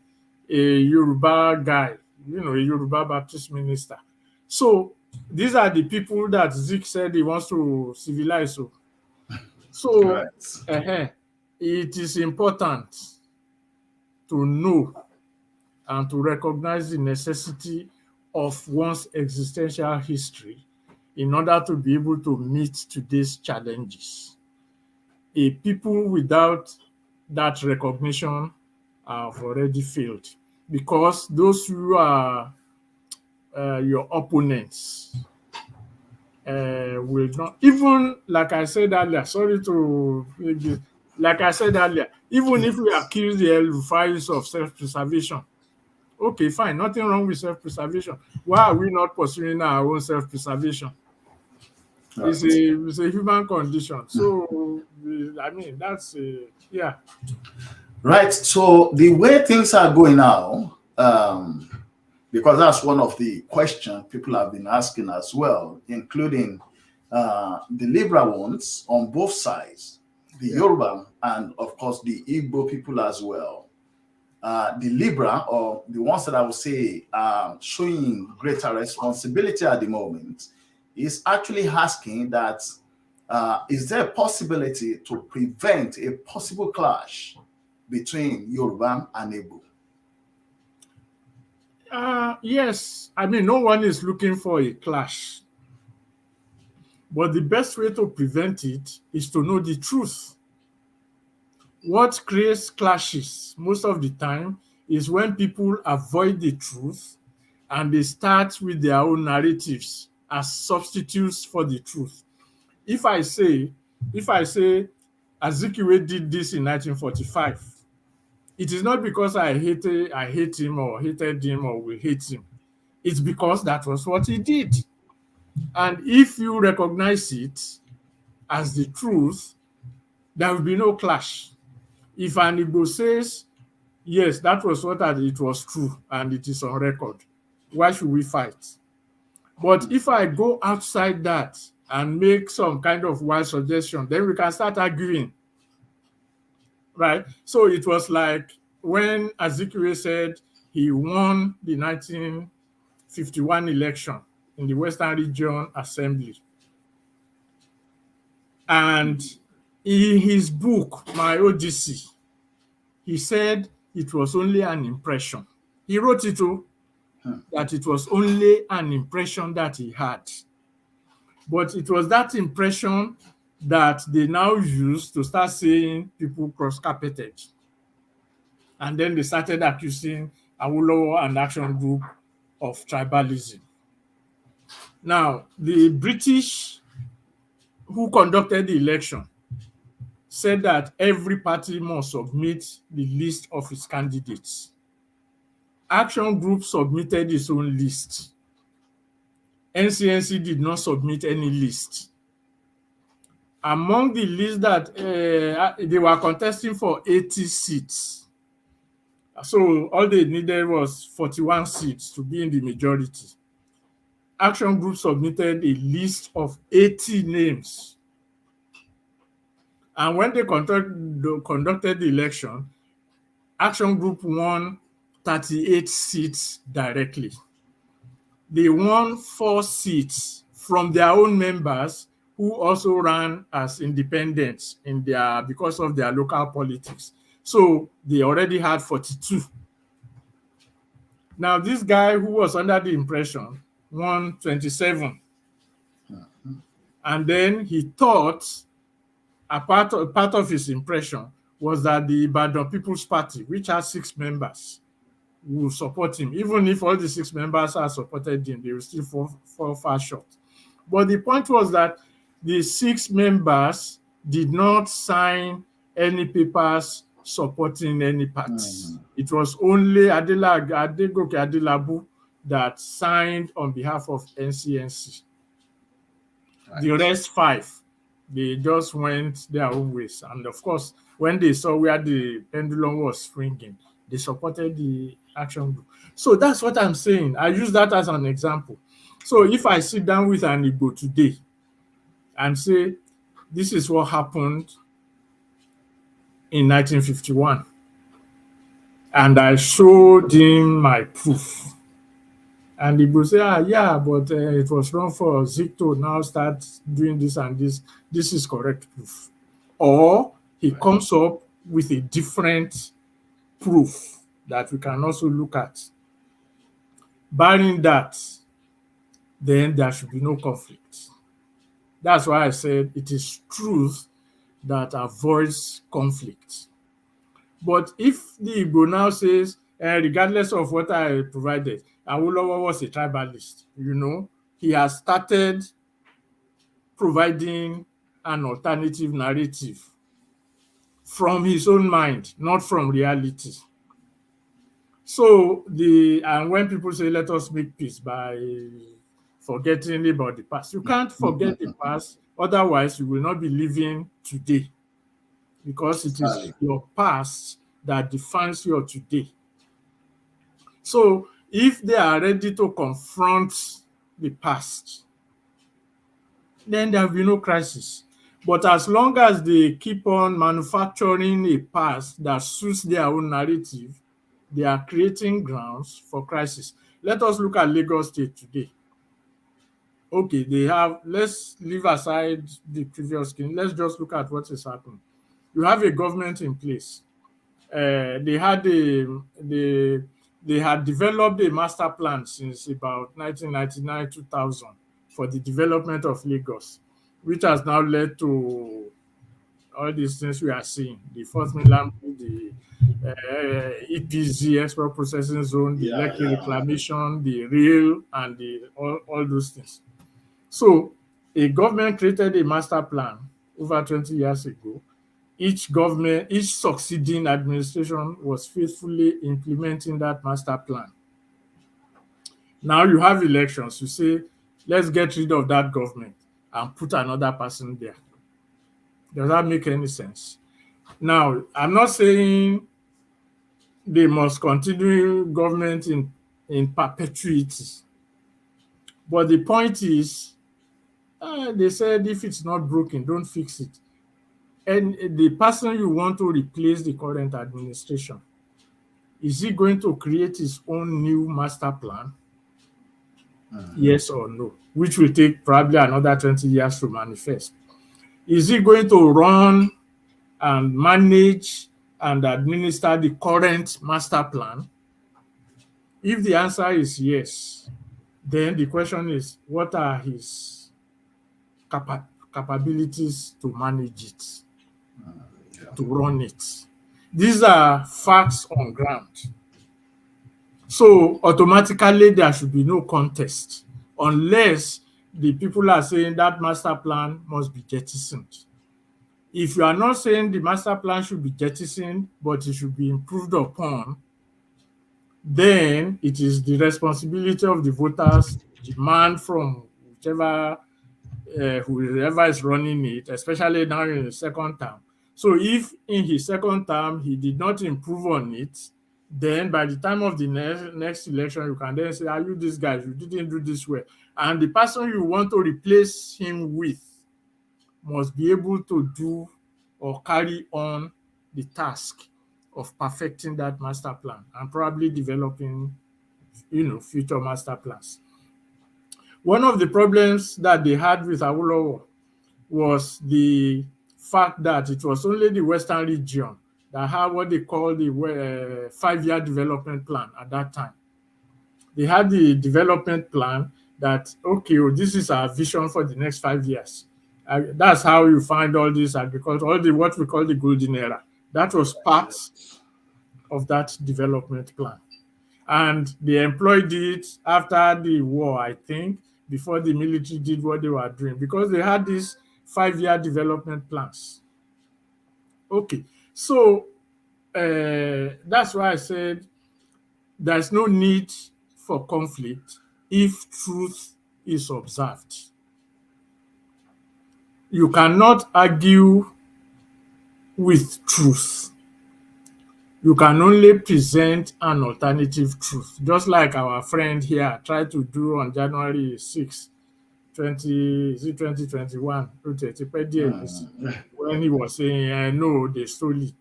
a Yoruba guy, a Yoruba Baptist minister. So these are the people that Zeke said he wants to civilize. So right. It is important to know and to recognize the necessity of one's existential history in order to be able to meet today's challenges. A people without that recognition have already failed, because those who are your opponents will not, even like I said earlier, even if we accuse the El-Rufais of self-preservation, okay, fine, nothing wrong with self-preservation. Why are we not pursuing our own self-preservation? Right. It's a human condition. So, I mean, that's, yeah. Right. So the way things are going now, because that's one of the questions people have been asking as well, including the liberal ones on both sides, the Yoruba and, of course, the Igbo people as well. The liberal, or the ones that I would say are showing greater responsibility at the moment, is actually asking that is there a possibility to prevent a possible clash between Yoruba and Igbo? Yes. I mean, no one is looking for a clash. But the best way to prevent it is to know the truth. what creates clashes most of the time is when people avoid the truth and they start with their own narratives as substitutes for the truth. If I say, Azikiwe did this in 1945, it is not because I hate him or hated him or will hate him. It's because that was what he did. And if you recognize it as the truth, there will be no clash. If an Igbo says, yes, that was what it was true and it is on record, why should we fight? But if I go outside that and make some kind of wild suggestion, then we can start arguing, right? So it was like when Azikiwe said he won the 1951 election in the Western Region Assembly. And in his book, My Odyssey, he said it was only an impression. He wrote it too, that it was only an impression that he had. But it was that impression that they now use to start saying people cross-carpeted. And then they started accusing Awolowo and Action Group of tribalism. Now, the British who conducted the election said that every party must submit the list of its candidates. Action Group submitted its own list. NCNC did not submit any list. Among the list that they were contesting for 80 seats. So all they needed was 41 seats to be in the majority. Action Group submitted a list of 80 names. And when they conducted the election, Action Group won 38 seats directly. They won 4 seats from their own members who also ran as independents because of their local politics. So they already had 42. Now, this guy who was under the impression won 27. And then he thought a part of his impression was that the Ibadan People's Party, which has 6 members, will support him. Even if all the 6 members have supported him, they will still fall far short. But the point was that the 6 members did not sign any papers supporting any party. It was only Adegoke Adelabu that signed on behalf of NCNC. Right. The rest 5, they just went their own ways. And of course, when they saw where the pendulum was swinging, they supported the Action Group. So that's what I'm saying. I use that as an example. So if I sit down with an Igbo today and say, this is what happened in 1951, and I showed him my proof, and Igbo say, yeah, but it was wrong for Zik to now start doing this and this. This is correct proof. Or he comes up with a different proof that we can also look at. Barring that, then there should be no conflict. That's why I said it is truth that avoids conflict. But if the Igbo now says, regardless of what I provided, Awolowo was a tribalist, he has started providing an alternative narrative from his own mind, not from reality. So and when people say, let us make peace by forgetting about the past, you can't forget the past, otherwise you will not be living today, because it is your past that defines your today. So if they are ready to confront the past, then there will be no crisis. But as long as they keep on manufacturing a past that suits their own narrative, they are creating grounds for crisis. Let us look at Lagos State today. Okay, let's leave aside the previous scheme. Let's just look at what is happening. You have a government in place. They had developed a master plan since about 1999-2000 for the development of Lagos, which has now led to all these things we are seeing, the Fourth Mainland, the EPZ, Export Processing Zone, the Yeah, Lekki yeah. Reclamation, the rail, and all those things. So a government created a master plan over 20 years ago. Each succeeding administration was faithfully implementing that master plan. Now you have elections, you say, let's get rid of that government and put another person there. Does that make any sense? Now, I'm not saying they must continue government in perpetuity, but the point is, they said if it's not broken, don't fix it. And the person you want to replace the current administration, is he going to create his own new master plan? Yes or no? Which will take probably another 20 years to manifest. Is he going to run and manage and administer the current master plan? If the answer is yes, then the question is, what are his capabilities to manage it, to run it? These are facts on ground. So automatically there should be no contest unless the people are saying that master plan must be jettisoned. If you are not saying the master plan should be jettisoned, but it should be improved upon, then it is the responsibility of the voters to demand from whoever is running it, especially now in the second term. So if in his second term he did not improve on it, then by the time of the next election, you can then say, are you this guy? You didn't do this well. And the person you want to replace him with must be able to do or carry on the task of perfecting that master plan and probably developing, future master plans. One of the problems that they had with Awolowo was the fact that it was only the Western region that had what they call the 5-year development plan at that time. They had the development plan that, okay, this is our vision for the next 5 years. That's how you find all this agriculture, what we call the golden era. That was part of that development plan. And they employed it after the war, I think, before the military did what they were doing, because they had these 5-year development plans. Okay, so that's why I said there's no need for conflict if truth is observed. You cannot argue with truth. You can only present an alternative truth, just like our friend here tried to do on January 6, 2021, when he was saying, no, they stole it.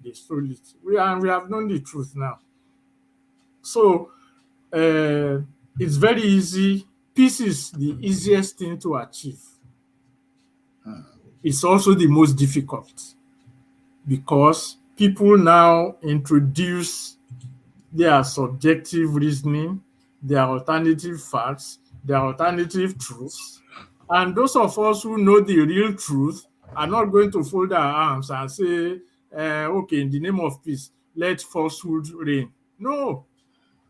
We have known the truth now. So it's very easy. Peace is the easiest thing to achieve. It's also the most difficult because people now introduce their subjective reasoning, their alternative facts, their alternative truths. And those of us who know the real truth are not going to fold our arms and say, okay, in the name of peace, let falsehood reign. No,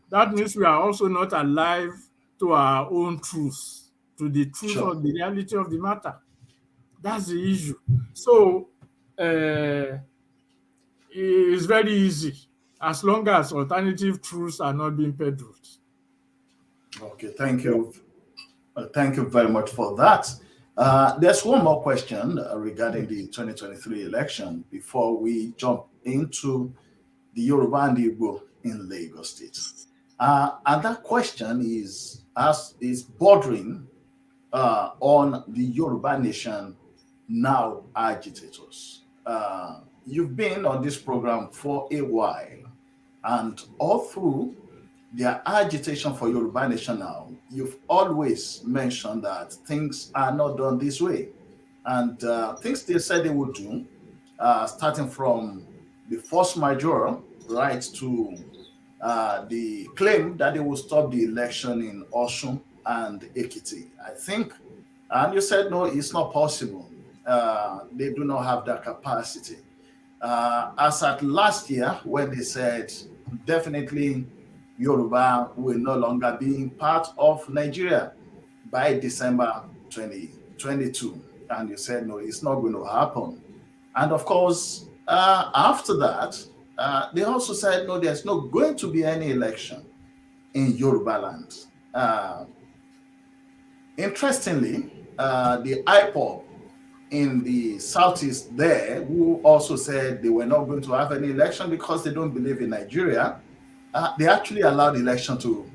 that means we are also not alive to our own truths, to the truth of the reality of the matter. That's the issue. So it's very easy as long as alternative truths are not being peddled. Okay, thank you. Thank you very much for that. There's one more question regarding the 2023 election before we jump into the Yoruba and the Igbo in Lagos State. And that question is bordering on the Yoruba Nation now agitators. You've been on this program for a while, and all through their agitation for Yoruba Nation now, you've always mentioned that things are not done this way. And things they said they would do, starting from the force majeure, right, to the claim that they will stop the election in Osun and Ekiti. I think, and you said, no, it's not possible. they do not have that capacity. As at last year, when they said definitely Yoruba will no longer be part of Nigeria by December 2022. And you said, no, it's not going to happen. And of course, after that, they also said, no, there's not going to be any election in Yoruba land. Interestingly, the IPOB in the southeast there, who also said they were not going to have any election because they don't believe in Nigeria, they actually allowed the election to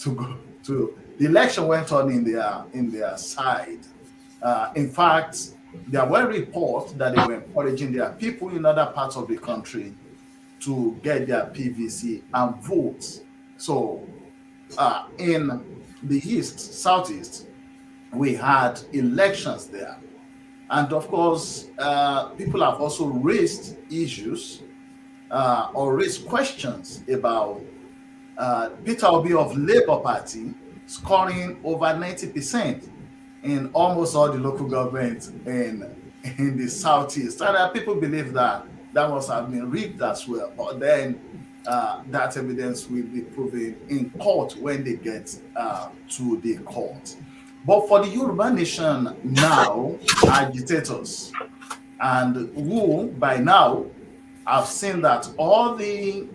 go to. The election went on in their side. In fact, there were reports that they were encouraging their people in other parts of the country to get their PVC and vote. So in the east, southeast, we had elections there. And of course, people have also raised issues or raised questions about Peter Obi of Labour Party scoring over 90% in almost all the local governments in the southeast. And people believe that must have been rigged as well. But then that evidence will be proven in court when they get to the court. But for the Yoruba nation now, agitators, and who by now have seen that all the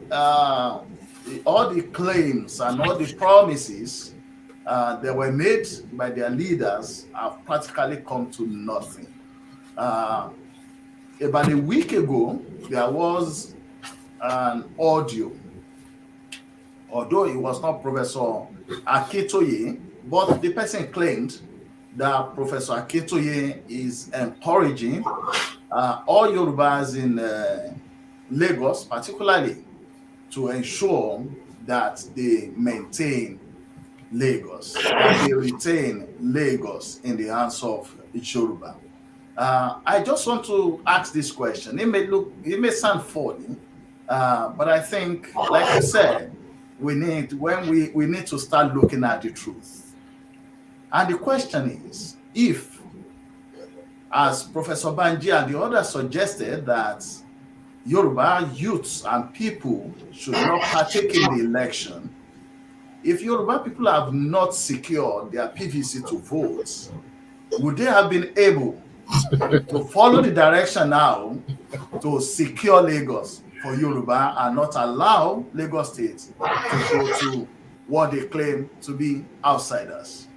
claims and all the promises that were made by their leaders have practically come to nothing. About a week ago, there was an audio, although it was not Professor Akintoye, but the person claimed that Professor Akintoye is encouraging all Yorubas in Lagos, particularly, to ensure that they maintain Lagos, that they retain Lagos in the hands of Yoruba. I just want to ask this question. It may sound funny, but I think, like I said, we need to start looking at the truth. And the question is, if, as Professor Banji and the others suggested, that Yoruba youths and people should not partake in the election, if Yoruba people have not secured their PVC to vote, would they have been able to follow the direction now to secure Lagos for Yoruba and not allow Lagos State to go to what they claim to be outsiders?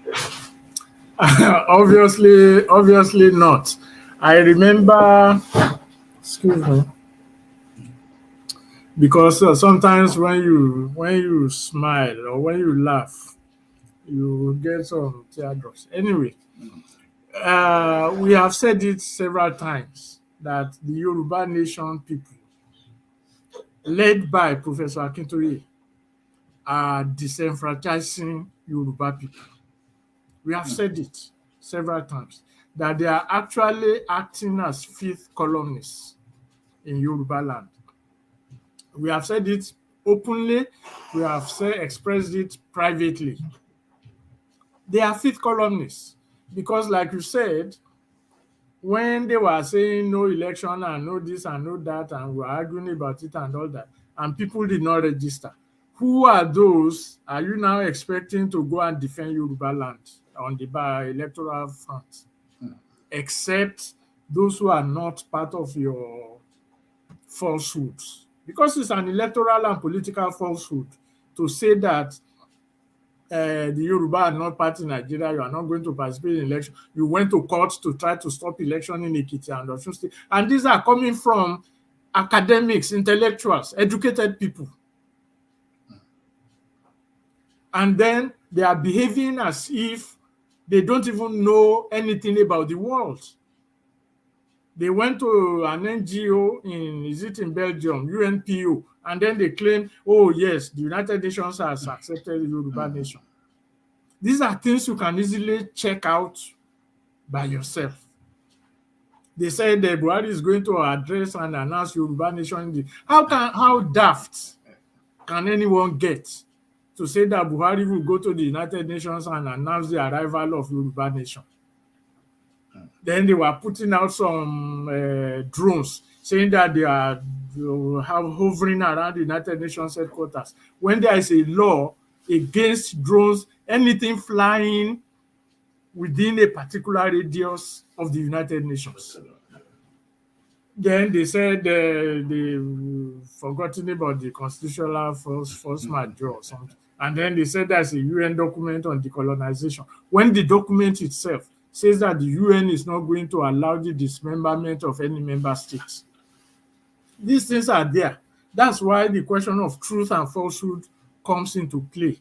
Obviously not. I remember, excuse me, because sometimes when you smile or when you laugh, you get some teardrops. Anyway, we have said it several times that the Yoruba nation people, led by Professor Akintoye, are disenfranchising Yoruba people. We have said it several times that they are actually acting as fifth columnists in Yoruba land. We have said it openly. We have expressed it privately. They are fifth columnists because, like you said, when they were saying no election and no this and no that, and we were arguing about it and all that, and people did not register, who are those? Are you now expecting to go and defend Yoruba land on the electoral front? Except those who are not part of your falsehoods. Because it's an electoral and political falsehood to say that the Yoruba are not part in Nigeria, you are not going to participate in election. You went to court to try to stop election in Ekiti and Osun State. And these are coming from academics, intellectuals, educated people. And then they are behaving as if they don't even know anything about the world. They went to an NGO in Belgium, UNPO, and then they claim, oh yes, the United Nations has accepted the Yoruba nation. These are things you can easily check out by yourself. They said that Buhari is going to address and announce Yoruba nation. How daft can anyone get to say that Buhari will go to the United Nations and announce the arrival of Yoruba nation? Then they were putting out some drones saying that they are hovering around the United Nations headquarters. When there is a law against drones, anything flying within a particular radius of the United Nations. Then they said they've forgotten about the constitutional force majeure or something. And then they said there's a UN document on decolonization. When the document itself says that the UN is not going to allow the dismemberment of any member states. These things are there. That's why the question of truth and falsehood comes into play.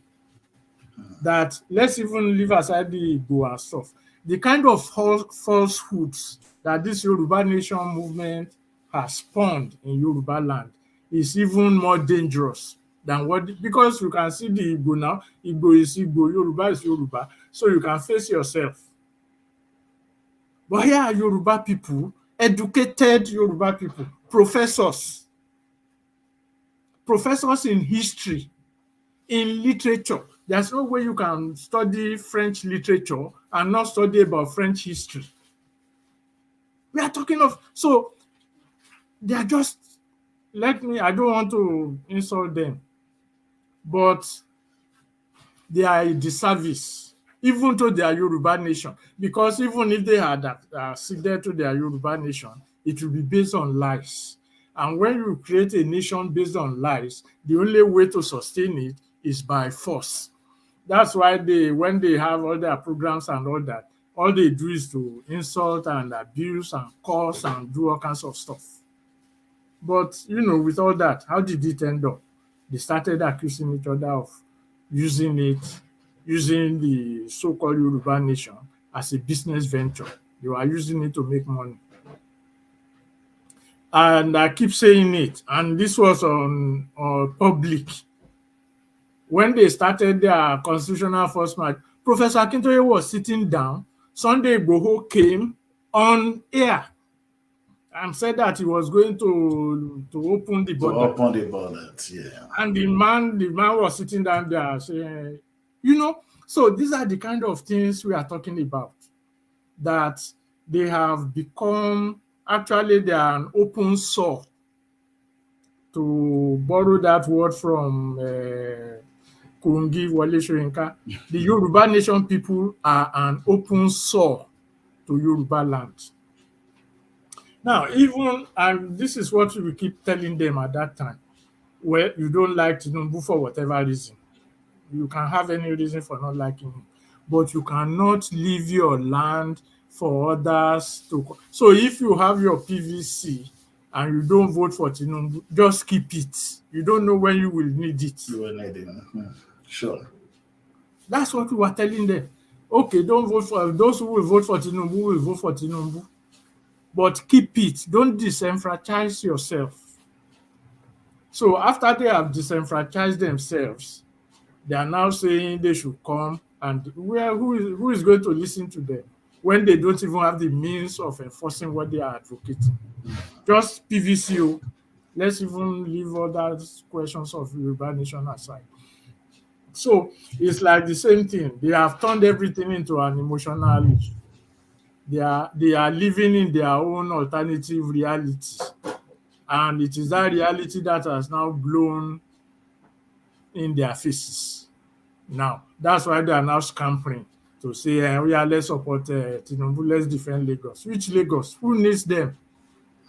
That let's even leave aside the Igbo and stuff. The kind of falsehoods that this Yoruba nation movement has spawned in Yoruba land is even more dangerous than what, because you can see the Igbo now. Igbo is Igbo, Yoruba is Yoruba, so you can face yourself. But here are Yoruba people, educated Yoruba people, professors in history, in literature. There's no way you can study French literature and not study about French history. We are talking of, so they are just, I don't want to insult them, but they are a disservice, even to their Yoruba nation, because even if they had acceded to their Yoruba nation, it will be based on lies. And when you create a nation based on lies, the only way to sustain it is by force. That's why when they have all their programs and all that, all they do is to insult and abuse and curse and do all kinds of stuff. But, with all that, how did it end up? They started accusing each other of using the so-called Yoruba nation as a business venture. They were using it to make money. And I keep saying it, and this was on public. When they started their constitutional force march, Professor Akintoye was sitting down. Sunday Igboho came on air and said that he was going to open the border. To open the border, yeah. And the man was sitting down there saying, so these are the kind of things we are talking about, that they have become, actually they are an open sore, to borrow that word from Kungi Wale Soyinka. The Yoruba nation people are an open sore to Yoruba land. Now, and this is what we keep telling them at that time, where you don't like Tinubu for whatever reason. You can have any reason for not liking him, but you cannot leave your land for others to. So if you have your PVC and you don't vote for Tinubu, just keep it. You don't know when you will need it. You will need it. Sure. That's what we were telling them. Okay, don't vote for those who will vote for Tinubu, will vote for Tinubu. But keep it. Don't disenfranchise yourself. So after they have disenfranchised themselves, they are now saying they should come, and who is going to listen to them when they don't even have the means of enforcing what they are advocating? Just PVCO. Let's even leave all those questions of Yoruba nation aside. So it's like the same thing. They have turned everything into an emotional issue. They are living in their own alternative reality. And it is that reality that has now blown in their faces. Now, that's why they are now scampering to say, let's support Tinubu, let's defend Lagos. Which Lagos? Who needs them?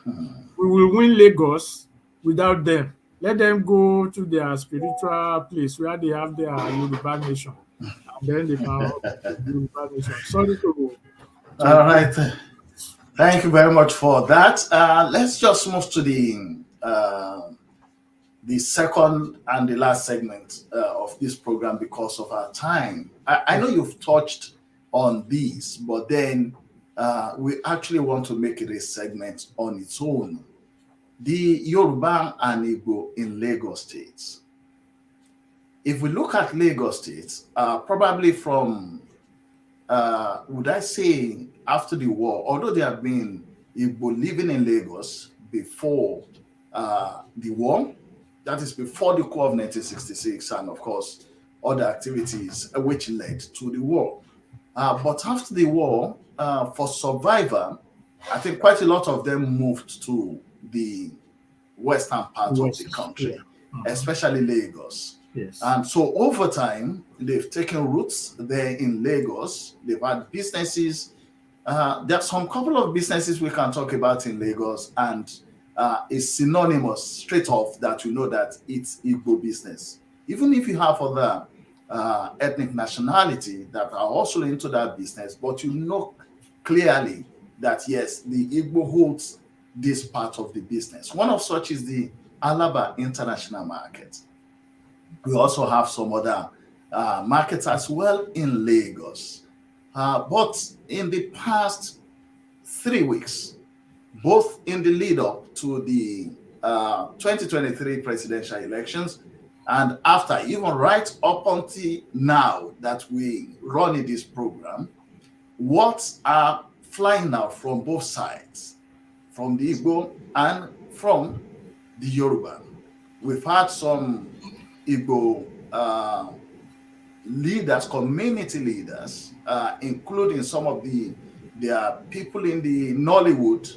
We will win Lagos without them. Let them go to their spiritual place where they have their Yoruba nation. And then they can have the Yoruba nation. Sorry to all right. Thank you very much for that. Let's just move to the second and the last segment of this program because of our time. I know you've touched on these, but then we actually want to make it a segment on its own. The Yoruba and Igbo in Lagos State. If we look at Lagos State, probably from would I say after the war, although there have been Igbo living in Lagos before the war, that is before the coup of 1966, and of course, other activities which led to the war. But after the war, for survival, I think quite a lot of them moved to the western part of the country, especially Lagos. Yes. And so over time, they've taken roots there in Lagos. They've had businesses. There are some couple of businesses we can talk about in Lagos, and it's synonymous straight off that you know that it's Igbo business. Even if you have other ethnic nationality that are also into that business, but you know clearly that yes, the Igbo holds this part of the business. One of such is the Alagba International Market. We also have some other markets as well in Lagos. But in the past 3 weeks, both in the lead up to the 2023 presidential elections and after, even right up until now that we run in this program, what are flying out from both sides, from the Igbo and from the Yoruba. We've had some Igbo leaders, community leaders, including some of their people in the Nollywood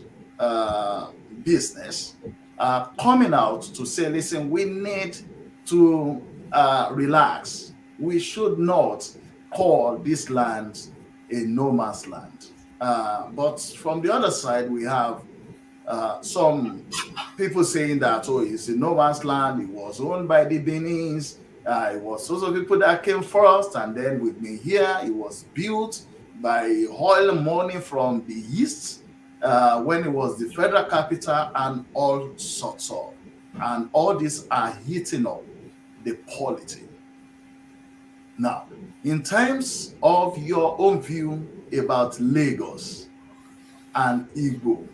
business, coming out to say, listen, we need to relax. We should not call this land a no man's land. But from the other side, we have some people saying that, oh, it's a no man's land, it was owned by the Benin's, it was also people that came first, and then with me here, it was built by oil money from the east when it was the federal capital, and all sorts of. And all these are heating up the polity. Now, in terms of your own view about Lagos and Igbo,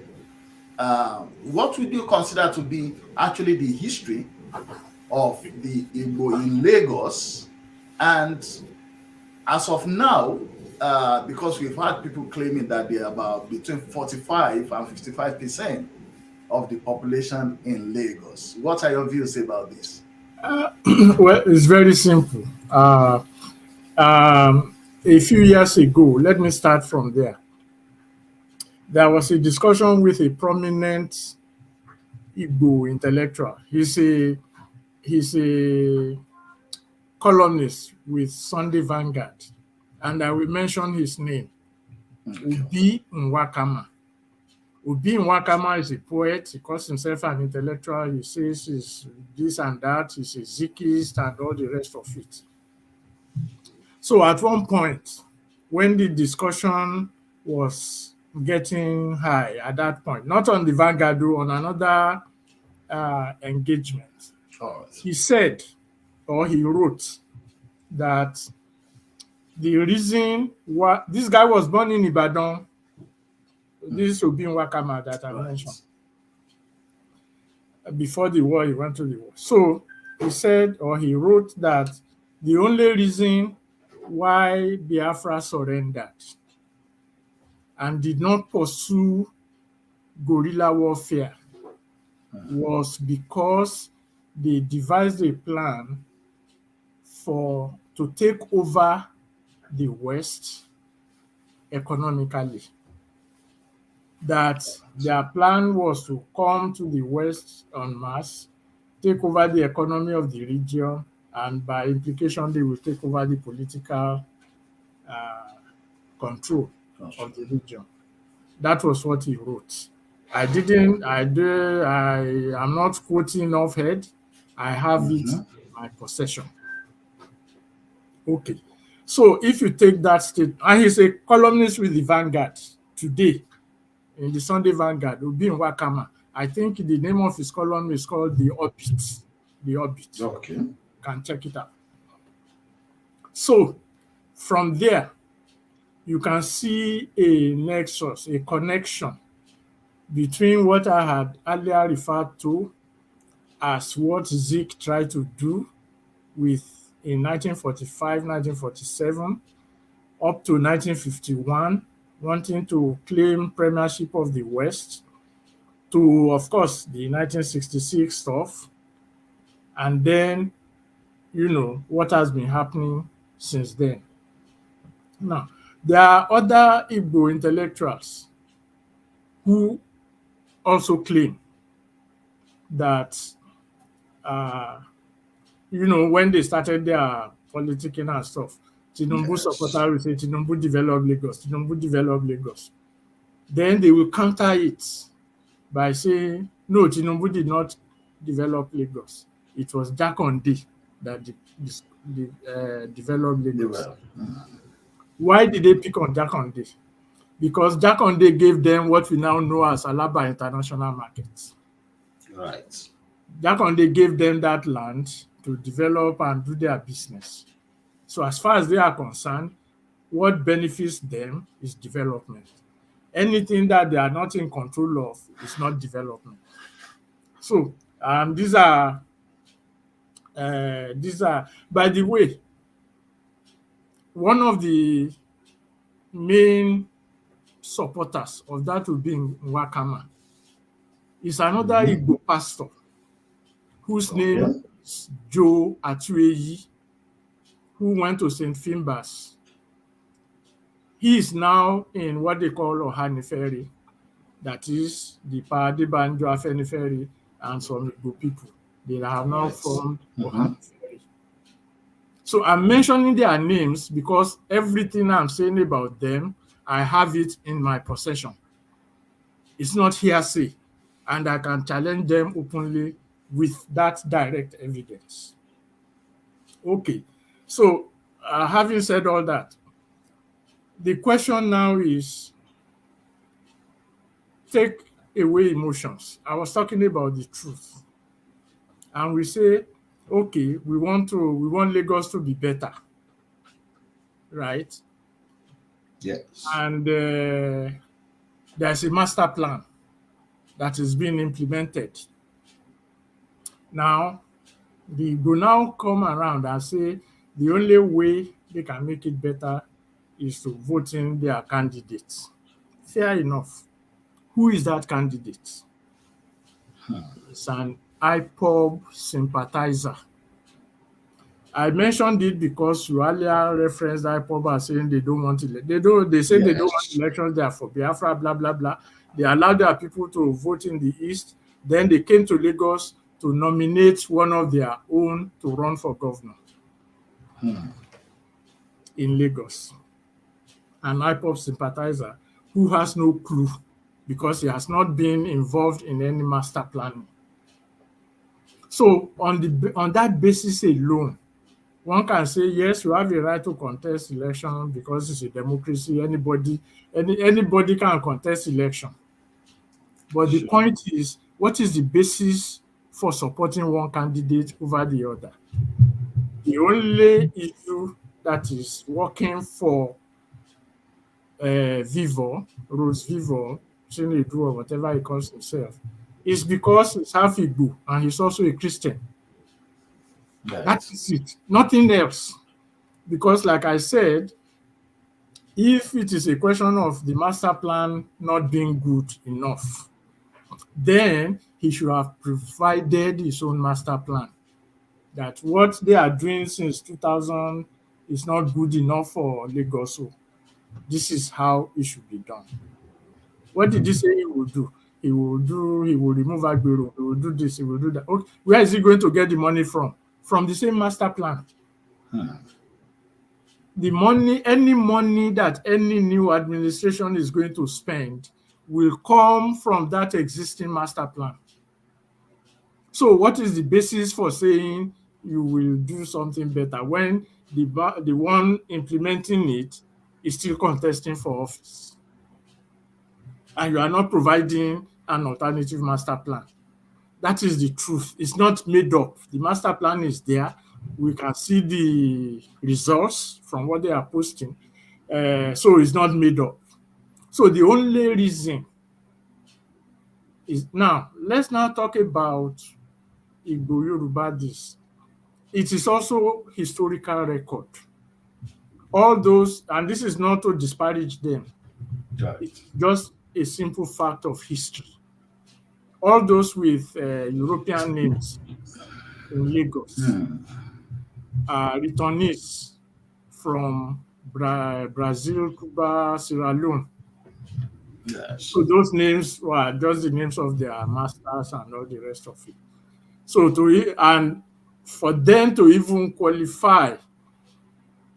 what would you consider to be actually the history of the Igbo in Lagos? And as of now, because we've had people claiming that they're about between 45 and 55% of the population in Lagos. What are your views about this? Well, it's very simple. A few years ago, let me start from there. There was a discussion with a prominent Igbo intellectual. He's a columnist with Sunday Vanguard, and I will mention his name, Obi Nwakama. Obi Nwakama is a poet. He calls himself an intellectual. He says he's this and that. He's a Zikist and all the rest of it. So at one point, when the discussion was getting high at that point, not on the Vanguard, on another engagement, he said, or he wrote, that the reason why this guy was born in Ibadan, this is Obi Nwakama that I mentioned. Before the war, he went to the war. So he said, or he wrote, that the only reason why Biafra surrendered and did not pursue guerrilla warfare was because they devised a plan to take over the West economically. That their plan was to come to the West en masse, take over the economy of the region, and by implication, they will take over the political control of the region. That was what he wrote. I'm not quoting off head. I have it in my possession. Okay. So if you take that statement, and he's a columnist with the Vanguard today, in the Sunday Vanguard, Obi Nwakama. I think the name of his column is called The Orbit. The Orbit. Okay. You can check it out. So from there, you can see a nexus, a connection between what I had earlier referred to as what Zik tried to do in 1945, 1947, up to 1951, wanting to claim premiership of the West, to, of course, the 1966 stuff, and then, what has been happening since then. Now, There are other Igbo intellectuals who also claim that, when they started their politicking and stuff, Tinubu supporters will say Tinubu developed Lagos, Tinubu developed Lagos. Then they will counter it by saying, no, Tinubu did not develop Lagos. It was Jakande that developed Lagos. Why did they pick on Jakande? Because Jakande gave them what we now know as Alagba International Market. Right. Jakande gave them that land to develop and do their business. So as far as they are concerned, what benefits them is development. Anything that they are not in control of is not development. So these are, by the way, one of the main supporters of that will be in Wakama is another Igbo pastor whose name is Joe Atueyi, who went to St. Finbar's. He is now in what they call Ohanifere, that is the Padibanjo Afenifere and some Igbo people. They have now formed Ohanifere. So I'm mentioning their names because everything I'm saying about them, I have it in my possession. It's not hearsay, and I can challenge them openly with that direct evidence. Okay, so having said all that, the question now is, take away emotions. I was talking about the truth. And we say, okay, we want Lagos to be better. Right? Yes. And there's a master plan that is being implemented. Now, they will now come around and say the only way they can make it better is to vote in their candidates. Fair enough. Who is that candidate? It's an IPOB sympathizer. I mentioned it because you earlier referenced IPOB as saying they don't want elections. They say they don't want elections, they are for Biafra, blah, blah, blah. They allowed their people to vote in the East. Then they came to Lagos to nominate one of their own to run for governor in Lagos. An IPOB sympathizer who has no clue because he has not been involved in any master planning. So on that basis alone, one can say, yes, you have a right to contest election because it's a democracy. Anybody can contest election. But the point is, what is the basis for supporting one candidate over the other? The only issue that is working for Rose Vivo, Chinedu, or whatever he calls himself, is because he's half Igbo and he's also a Christian. Right. That is it. Nothing else. Because like I said, if it is a question of the master plan not being good enough, then he should have provided his own master plan. That what they are doing since 2000 is not good enough for Lagos. So this is how it should be done. What did he say he will do? He will remove Agbero, he will do this, he will do that. Okay. Where is he going to get the money from? From the same master plan. The money, any money that any new administration is going to spend will come from that existing master plan. So what is the basis for saying you will do something better when the one implementing it is still contesting for office? And you are not providing an alternative master plan. That is the truth. It's not made up. The master plan is there. We can see the results from what they are posting. So it's not made up. So the only reason is, now, let's now talk about Igbo Yoruba this. It is also historical record. All those, and this is not to disparage them. Right. It's just a simple fact of history. All those with European names in Lagos are returnees from Brazil, Cuba, Sierra Leone. Yes. So those names were just the names of their masters and all the rest of it. So and for them to even qualify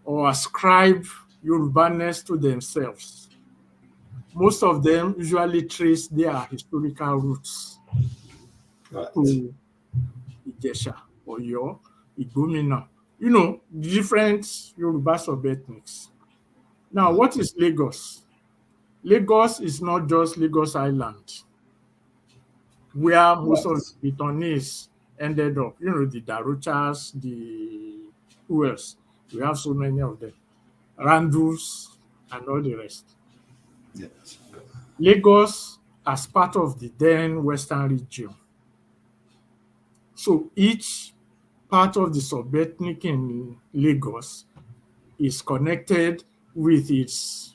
or ascribe Yorubaness to themselves, most of them usually trace their historical roots Right. to Ijesha, Oyo, Igbomina, you know, different Yoruba sub-ethnics. Now, what is Lagos? Lagos is not just Lagos Island, where most of Right. the returnees ended up. You know, the Daruchas, who else? We have so many of them. Randus, and all the rest. Yes. Lagos as part of the then Western region. So each part of the sub-ethnic in Lagos is connected with its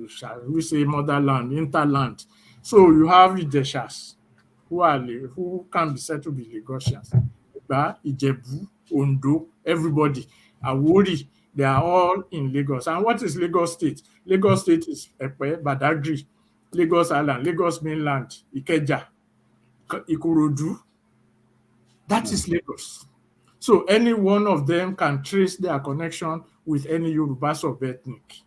shall we say motherland, interland. So you have Ijeshas, who can be said to be Lagosians. Egba, Ijebu, Ondo, everybody. Awori, they are all in Lagos. And what is Lagos State? Lagos State is Epe, Badagry, Lagos Island, Lagos Mainland, Ikeja, Ikorodu. That is Lagos. So any one of them can trace their connection with any Yoruba sub-ethnic.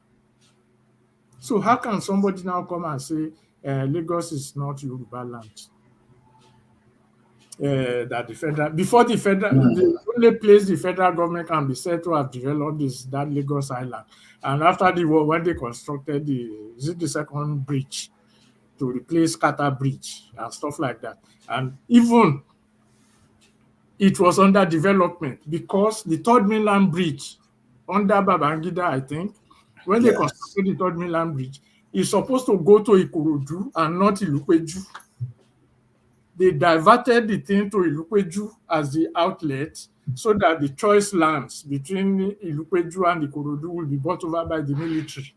So how can somebody now come and say Lagos is not Yoruba land? That the federal, the only place the federal government can be said to have developed is that Lagos Island. And after the war, when they constructed the second bridge to replace Kata Bridge and stuff like that, and even it was under development because the third mainland bridge under Babangida, I think, when they Yes. constructed the third mainland bridge, is supposed to go to Ikorodu and not Ilupeju. They diverted the thing to Ilupeju as the outlet so that the choice lands between Ilupeju and Ikorodu will be bought over by the military.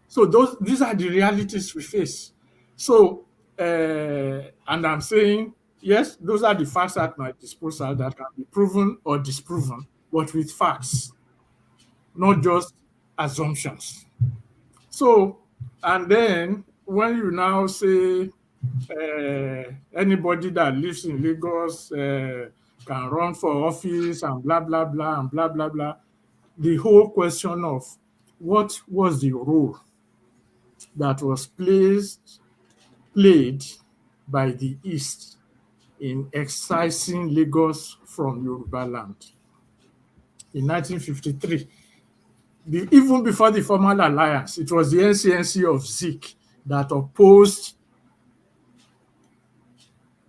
So these are the realities we face. So, and I'm saying, yes, those are the facts at my disposal that can be proven or disproven, but with facts, not just assumptions. So, and then when you now say anybody that lives in Lagos can run for office and blah, blah, blah, and blah, blah, blah, the whole question of what was the role that was played by the East in excising Lagos from Yoruba land in 1953. Even before the formal alliance, it was the NCNC of Zik that opposed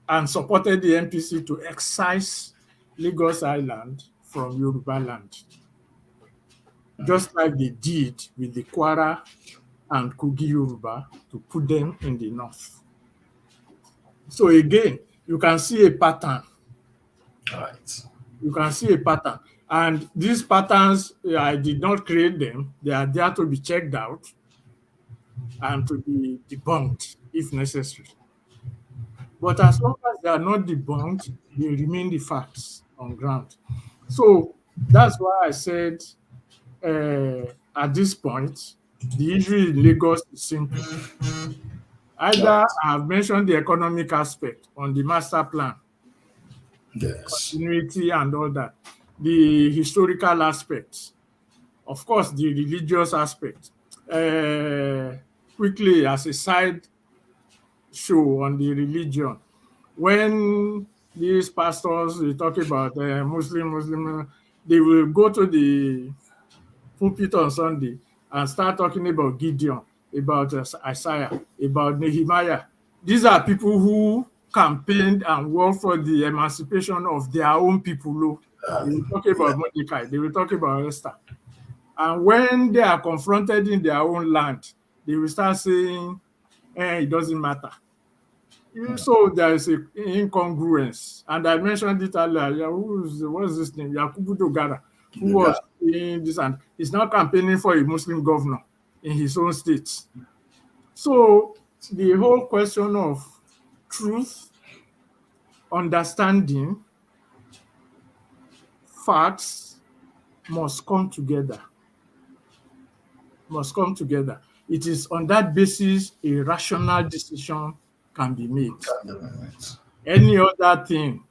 and supported the NPC to excise Lagos Island from Yoruba land, just like they did with the Kwara and Kogi Yoruba to put them in the north. So again, you can see a pattern. Right. You can see a pattern. And these patterns, I did not create them. They are there to be checked out and to be debunked if necessary. But as long as they are not debunked, they remain the facts on ground. So that's why I said at this point, the issue in Lagos is simple. Either Right. I have mentioned the economic aspect on the master plan, Yes. continuity and all that, the historical aspects, of course, the religious aspect. Quickly, as a side show on the religion, when these pastors they talk about Muslim, they will go to the pulpit on Sunday and start talking about Gideon, about Isaiah, about Nehemiah. These are people who campaigned and worked for the emancipation of their own people. They will talk Yeah. about Mordecai, they will talk about Esther. And when they are confronted in their own land, they will start saying, it doesn't matter. So there is an incongruence. And I mentioned it earlier. Yeah, what's this name? Yakubu Dogara, who The was guy. saying this, and he's now campaigning for a Muslim governor in his own state. So the whole question of truth, understanding, facts, must come together. Must come together. It is on that basis a rational decision can be made. Any other thing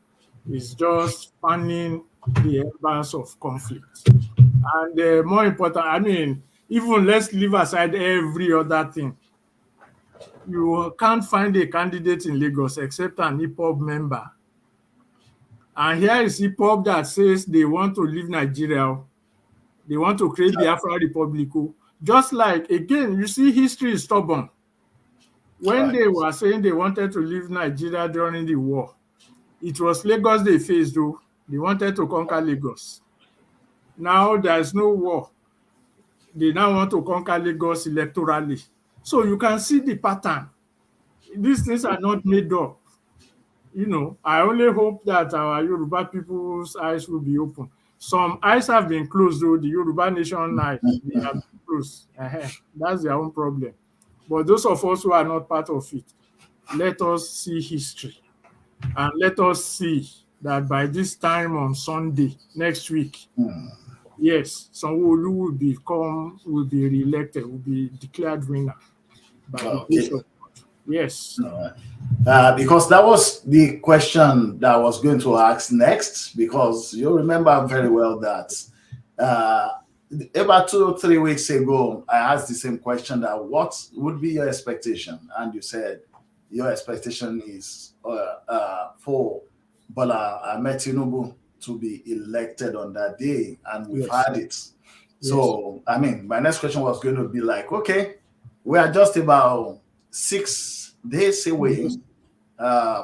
is just fanning the embers of conflict. And more important, I mean, even let's leave aside every other thing. You can't find a candidate in Lagos except an IPOB member. And here is IPOB that says they want to leave Nigeria. They want to create Biafra Republic. Just like, again, you see, history is stubborn. When they were saying they wanted to leave Nigeria during the war, it was Lagos they faced, though. They wanted to conquer Lagos. Now there's no war. They now want to conquer Lagos electorally. So you can see the pattern. These things are not made up. You know, I only hope that our Yoruba people's eyes will be open. Some eyes have been closed, though. The Yoruba nation eyes, they have been closed. That's their own problem. But those of us who are not part of it, let us see history. And let us see that by this time on Sunday, next week, yes, Sanwo-Olu will be re-elected, will be declared winner by the grace of God. Yes. Because that was the question that I was going to ask next, because you remember very well that about 2 or 3 weeks ago, I asked the same question, that what would be your expectation? And you said your expectation is for Bola Ahmed Tinubu to be elected on that day, and we've had it. So, I mean, my next question was going to be like, okay, we are just about 6 days away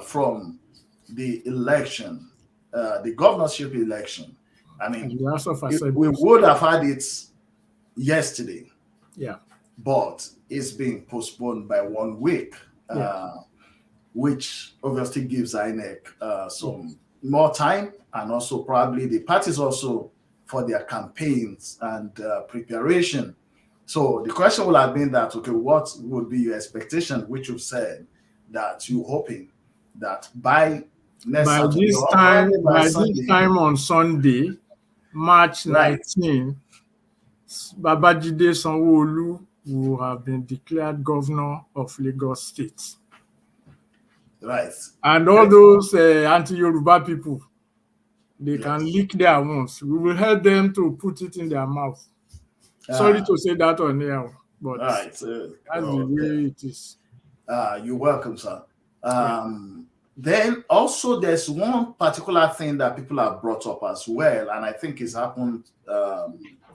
from the election, the governorship election. I mean, we would have had it yesterday, but it's being postponed by 1 week, which obviously gives INEC some more time, and also probably the parties also for their campaigns and preparation. So the question will have been that, okay, what would be your expectation, which you've said that you're hoping that by this time on Sunday, March 19, Babajide Sanwo-Olu will have been declared governor of Lagos State. Right. And all those anti-Yoruba people, they can lick their wounds. We will help them to put it in their mouth. Sorry to say that on air, but that's the way it is. You're welcome, sir. Then also there's one particular thing that people have brought up as well, and I think it's happened a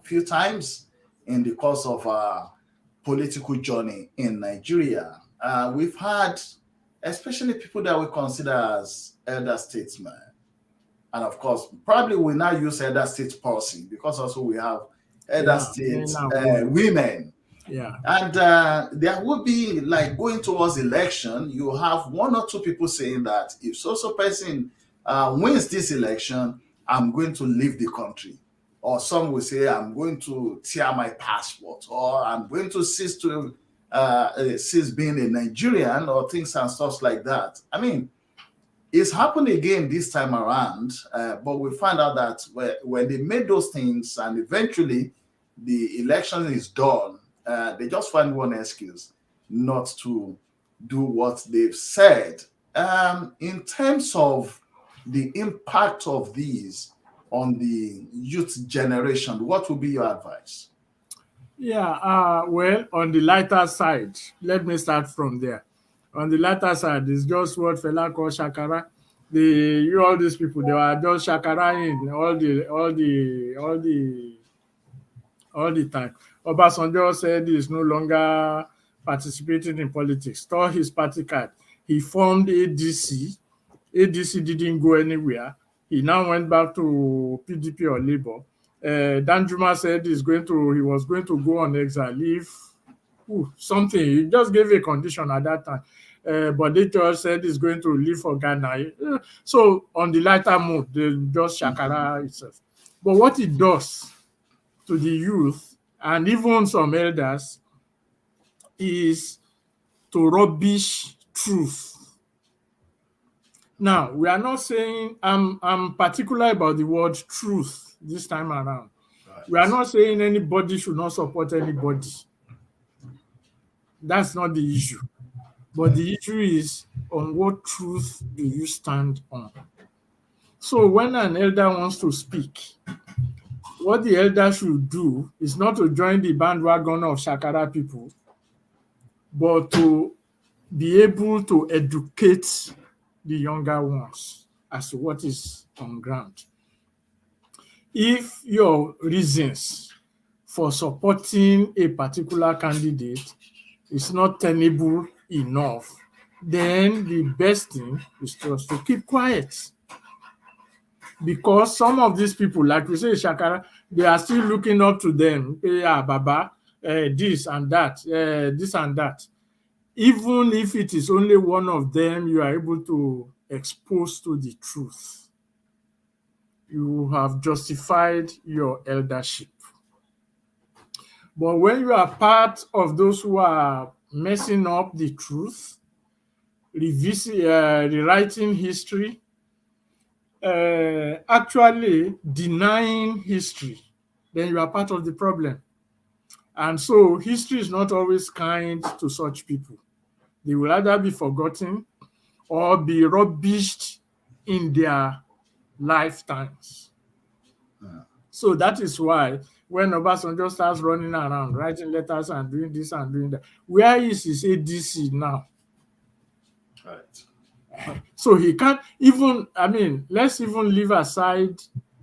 few times in the course of our political journey in Nigeria. We've had, especially people that we consider as elder statesmen, and of course, probably we now use elder state policy, because also we have elder state women. And there will be, like, going towards election, you have 1 or 2 people saying that if so person wins this election, I'm going to leave the country. Or some will say, I'm going to tear my passport, or I'm going to cease being a Nigerian, or things and stuff like that. I mean, it's happened again this time around, but we find out that when they made those things and eventually the election is done, they just find one excuse not to do what they've said. In terms of the impact of these on the youth generation, what would be your advice? Well, on the lighter side, let me start from there. On the lighter side, it's just what Fela called shakara. All these people, they were just shakaraing all the time. Obasanjo said he's no longer participating in politics, tore his party card. He formed ADC. ADC didn't go anywhere. He now went back to PDP or Labour. Danjuma said he was going to go on exile, leave something. He just gave a condition at that time. But they just said he's going to leave for Ghana. So on the lighter mood, they just shakara itself. But what it does to the youth and even some elders is to rubbish truth. Now, we are not saying, I'm particular about the word truth this time around. We are not saying anybody should not support anybody. That's not the issue. But the issue is on what truth do you stand on? So when an elder wants to speak, what the elder should do is not to join the bandwagon of Shakara people, but to be able to educate the younger ones as to what is on ground. If your reasons for supporting a particular candidate is not tenable enough, then the best thing is just to keep quiet. Because some of these people, like we say, Shakara, they are still looking up to them. Yeah, Baba, this and that, this and that. Even if it is only one of them you are able to expose to the truth, you have justified your eldership. But when you are part of those who are messing up the truth, rewriting history, actually denying history, then you are part of the problem. And so history is not always kind to such people. They will either be forgotten or be rubbished in their lifetimes. So that is why when Obasanjo starts running around, writing letters and doing this and doing that, where is his ADC now? Right. So he can't even, let's even leave aside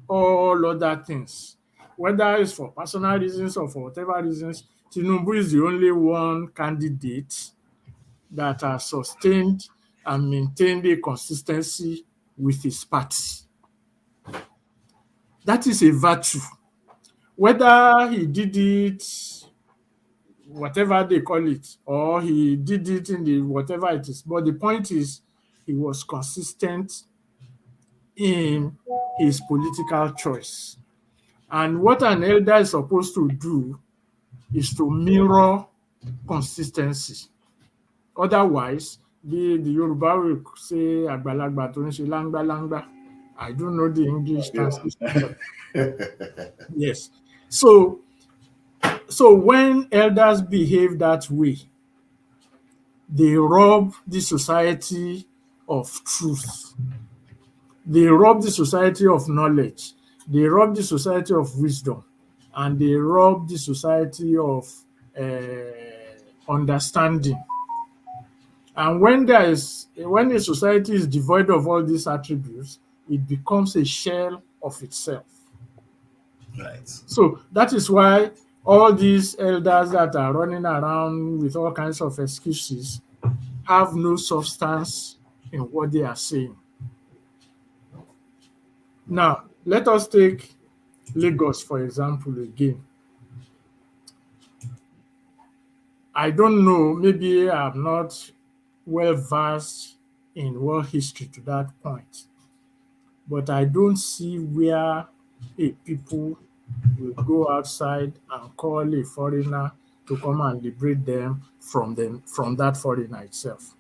all other things. Whether it's for personal reasons or for whatever reasons, Tinubu is the only one candidate that has sustained and maintained a consistency with his party. That is a virtue. Whether he did it, whatever they call it, or he did it in the whatever it is. But the point is, he was consistent in his political choice. And what an elder is supposed to do is to mirror consistency. Otherwise, the Yoruba will say Agbalagba tó ń ṣe langba langba. I don't know the English translation. Yes. So when elders behave that way, they rob the society of truth. They rob the society of knowledge. They rob the society of wisdom. And they rob the society of understanding. And when a society is devoid of all these attributes, it becomes a shell of itself. Right. So that is why all these elders that are running around with all kinds of excuses have no substance in what they are saying. Now, let us take Lagos, for example, again. I don't know, maybe I'm not well versed in world history to that point, but I don't see where a people will go outside and call a foreigner to come and liberate them from that foreigner itself.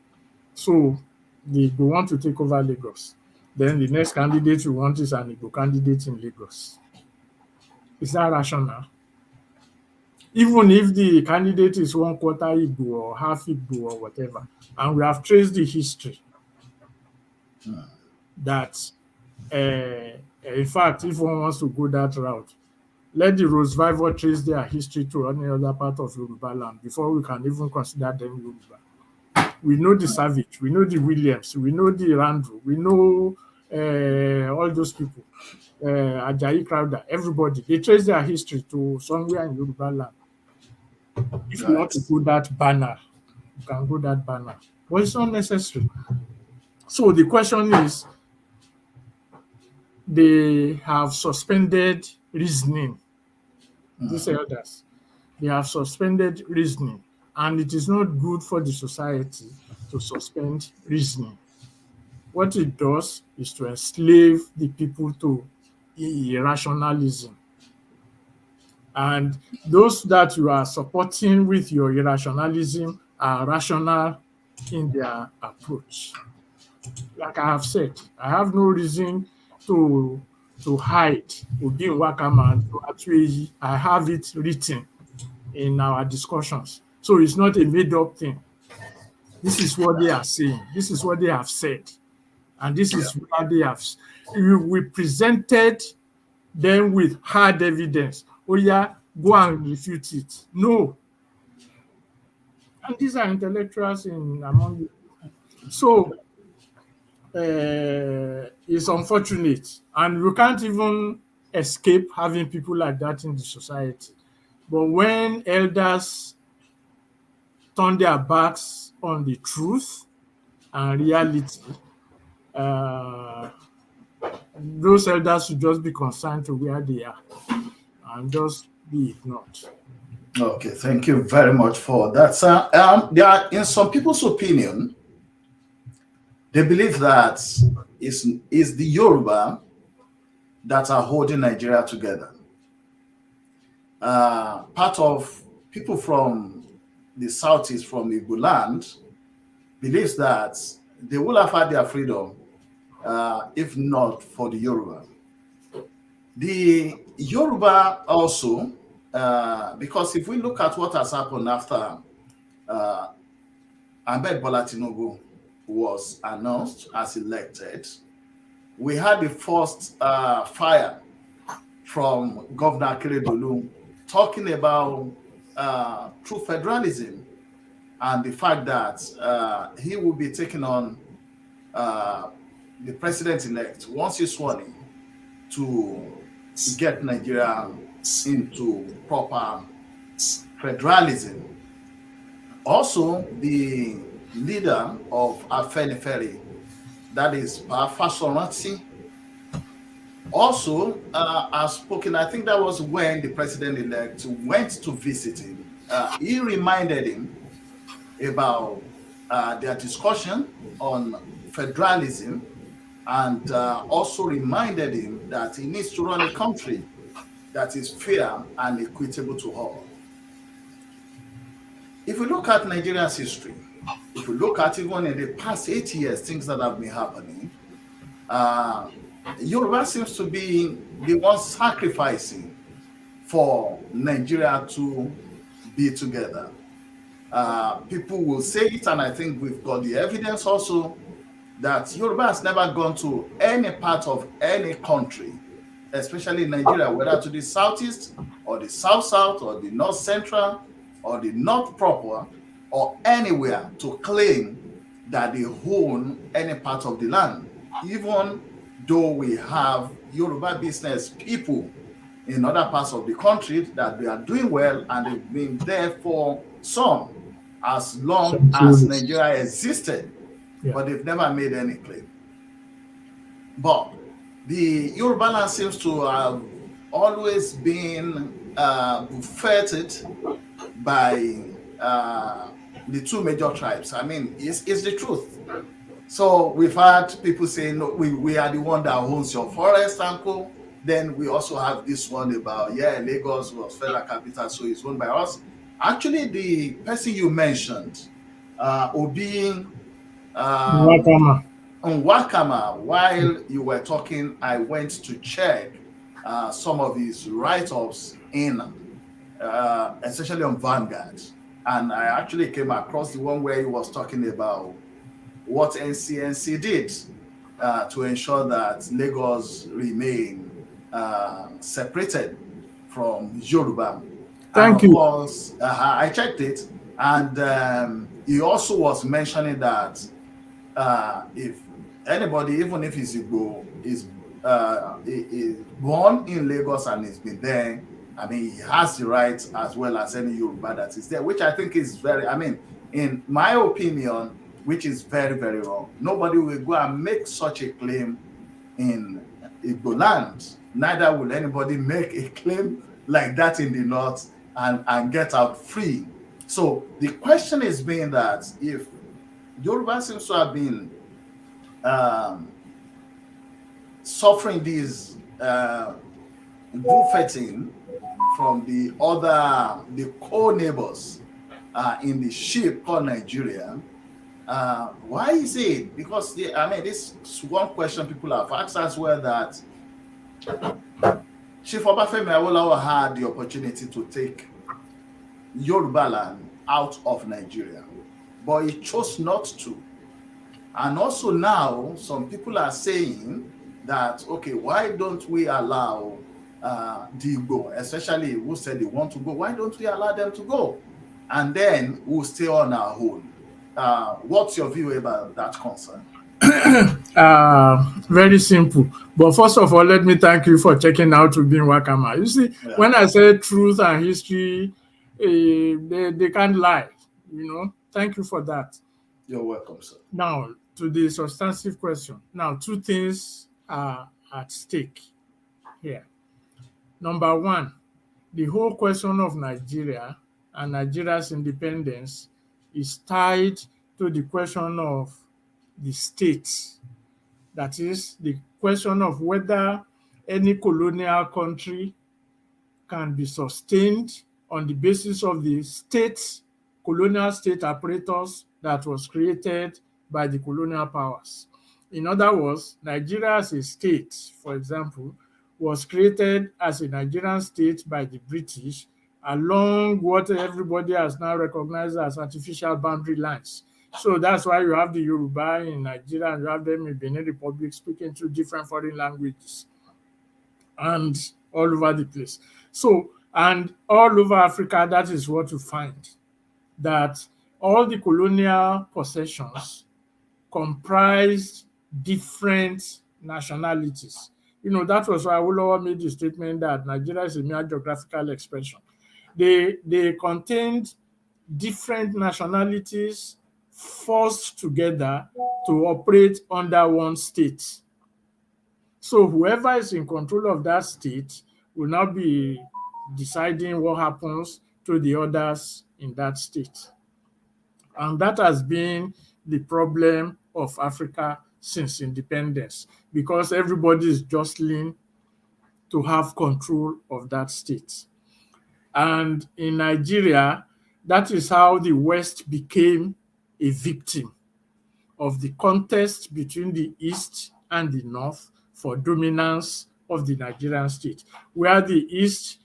So they want to take over Lagos. Then the next candidate you want is an Igbo candidate in Lagos. Is that rational? Even if the candidate is 1/4 Igbo or half Igbo or whatever, and we have traced the history that, in fact, if one wants to go that route, let the Rosevival trace their history to any other part of Yoruba land before we can even consider them Yoruba. We know the Savage, we know the Williams, we know the Randall, we know all those people, Ajayi Crowder, everybody. They trace their history to somewhere in Yoruba land. If you want to go that banner, you can go that banner. But it's not necessary. So the question is, they have suspended reasoning. These elders, they have suspended reasoning. And it is not good for the society to suspend reasoning. What it does is to enslave the people to irrationalism. And those that you are supporting with your irrationalism are rational in their approach. Like I have said, I have no reason to to hide Obi Nwakama and Atueyi. I have it written in our discussions. So it's not a made-up thing. This is what they are saying. This is what they have said. And this is what they have. We presented them with hard evidence. Oh yeah, go and refute it. No. And these are intellectuals in among you. So it's unfortunate. And we can't even escape having people like that in the society. But when elders turn their backs on the truth and reality, those elders should just be consigned to where they are and just be ignored. Okay, thank you very much for that, sir. There are, in some people's opinion, they believe that is the Yoruba that are holding Nigeria together. Part of people from the southeast, from Igbo land, believes that they will have had their freedom if not for the Yoruba. The Yoruba also, because if we look at what has happened after Ahmed Bola Tinubu was announced as elected, we had the first fire from Governor Akeredolu talking about true federalism and the fact that he will be taking on the president-elect once he's sworn in to get Nigeria into proper federalism. Also, the leader of Afenifere, that is Fasoranti, also has spoken. I think that was when the president-elect went to visit him. He reminded him about their discussion on federalism, and also reminded him that he needs to run a country that is fair and equitable to all. If we look at Nigeria's history, if we look at even in the past 8 years, things that have been happening, Yoruba seems to be the one sacrificing for Nigeria to be together. People will say it, and I think we've got the evidence also that Yoruba has never gone to any part of any country, especially in Nigeria, whether to the southeast or the south-south or the north-central or the north proper or anywhere to claim that they own any part of the land, even though we have Yoruba business people in other parts of the country that they are doing well and they've been there for some as long as Nigeria existed, but they've never made any claim. But the Yoruba land seems to have always been buffeted by the two major tribes. I mean, it's the truth. So we've had people saying, no, we are the one that owns your forest, uncle. Then we also have this one about, Lagos was federal capital, so it's owned by us. Actually, the person you mentioned, Obi Nwakama, while you were talking, I went to check some of his write-ups in, especially on Vanguard. And I actually came across the one where he was talking about what NCNC did to ensure that Lagos remain separated from Yoruba. Thank you. Of course, I checked it, and he also was mentioning that if anybody, even if he's Igbo, is born in Lagos and has been there, I mean, he has the right as well as any Yoruba that is there, which I think is very, I mean, in my opinion, which is very, very wrong. Nobody will go and make such a claim in Igbo land. Neither will anybody make a claim like that in the north and get out free. So the question is being that if Yoruba seems to have been suffering these buffeting from the co-neighbors in the ship called Nigeria, why is it? Because this is one question people have asked as well, that Chief Obafemi Awolowo had the opportunity to take Yoruba land out of Nigeria, but he chose not to. And also now, some people are saying that, okay, why don't we allow the Igbo, especially who said they want to go, why don't we allow them to go? And then we'll stay on our own. What's your view about that concern? Very simple. But first of all, let me thank you for checking out Rubin Wakama. You see, when I say truth and history, they can't lie. Thank you for that. You're welcome, sir. Now, to the substantive question. Now, two things are at stake here. Number one, the whole question of Nigeria and Nigeria's independence is tied to the question of the state. That is the question of whether any colonial country can be sustained on the basis of the colonial state apparatus that was created by the colonial powers. In other words, Nigeria as a state, for example, was created as a Nigerian state by the British along what everybody has now recognized as artificial boundary lines. So that's why you have the Yoruba in Nigeria and you have them in Benin Republic speaking two different foreign languages and all over the place. So, and all over Africa, that is what you find, that all the colonial possessions comprised different nationalities. That was why Awolowo made the statement that Nigeria is a mere geographical expression. They contained different nationalities forced together to operate under one state. So whoever is in control of that state will now be deciding what happens to the others in that state. And that has been the problem of Africa since independence, because everybody is jostling to have control of that state. And in Nigeria, that is how the West became a victim of the contest between the East and the North for dominance of the Nigerian state, where the East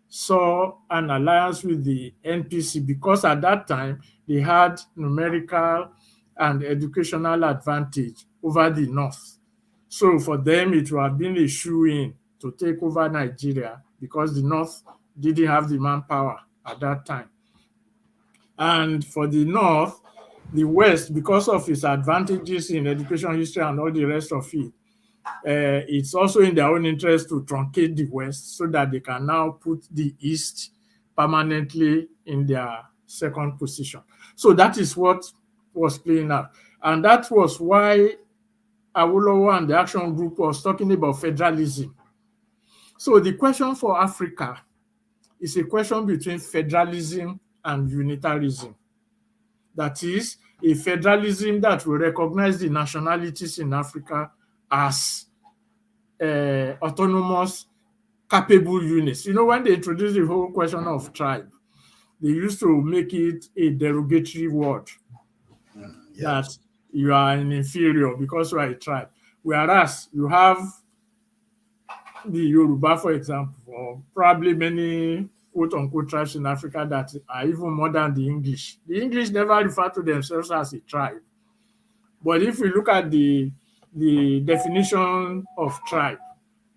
saw an alliance with the NPC because at that time they had numerical and educational advantage over the North. So for them, it would have been a shoo-in to take over Nigeria because the North didn't have the manpower at that time. And for the North, the West, because of its advantages in education, history, and all the rest of it, it's also in their own interest to truncate the West so that they can now put the East permanently in their second position. So that is what was playing out. And that was why Awolowo and the Action Group was talking about federalism. So the question for Africa is a question between federalism and unitarism. That is, a federalism that will recognize the nationalities in Africa as autonomous, capable units. When they introduced the whole question of tribe, they used to make it a derogatory word, that you are an inferior because you are a tribe. Whereas you have the Yoruba, for example, or probably many quote-unquote tribes in Africa that are even more than the English. The English never refer to themselves as a tribe. But if we look at the definition of tribe,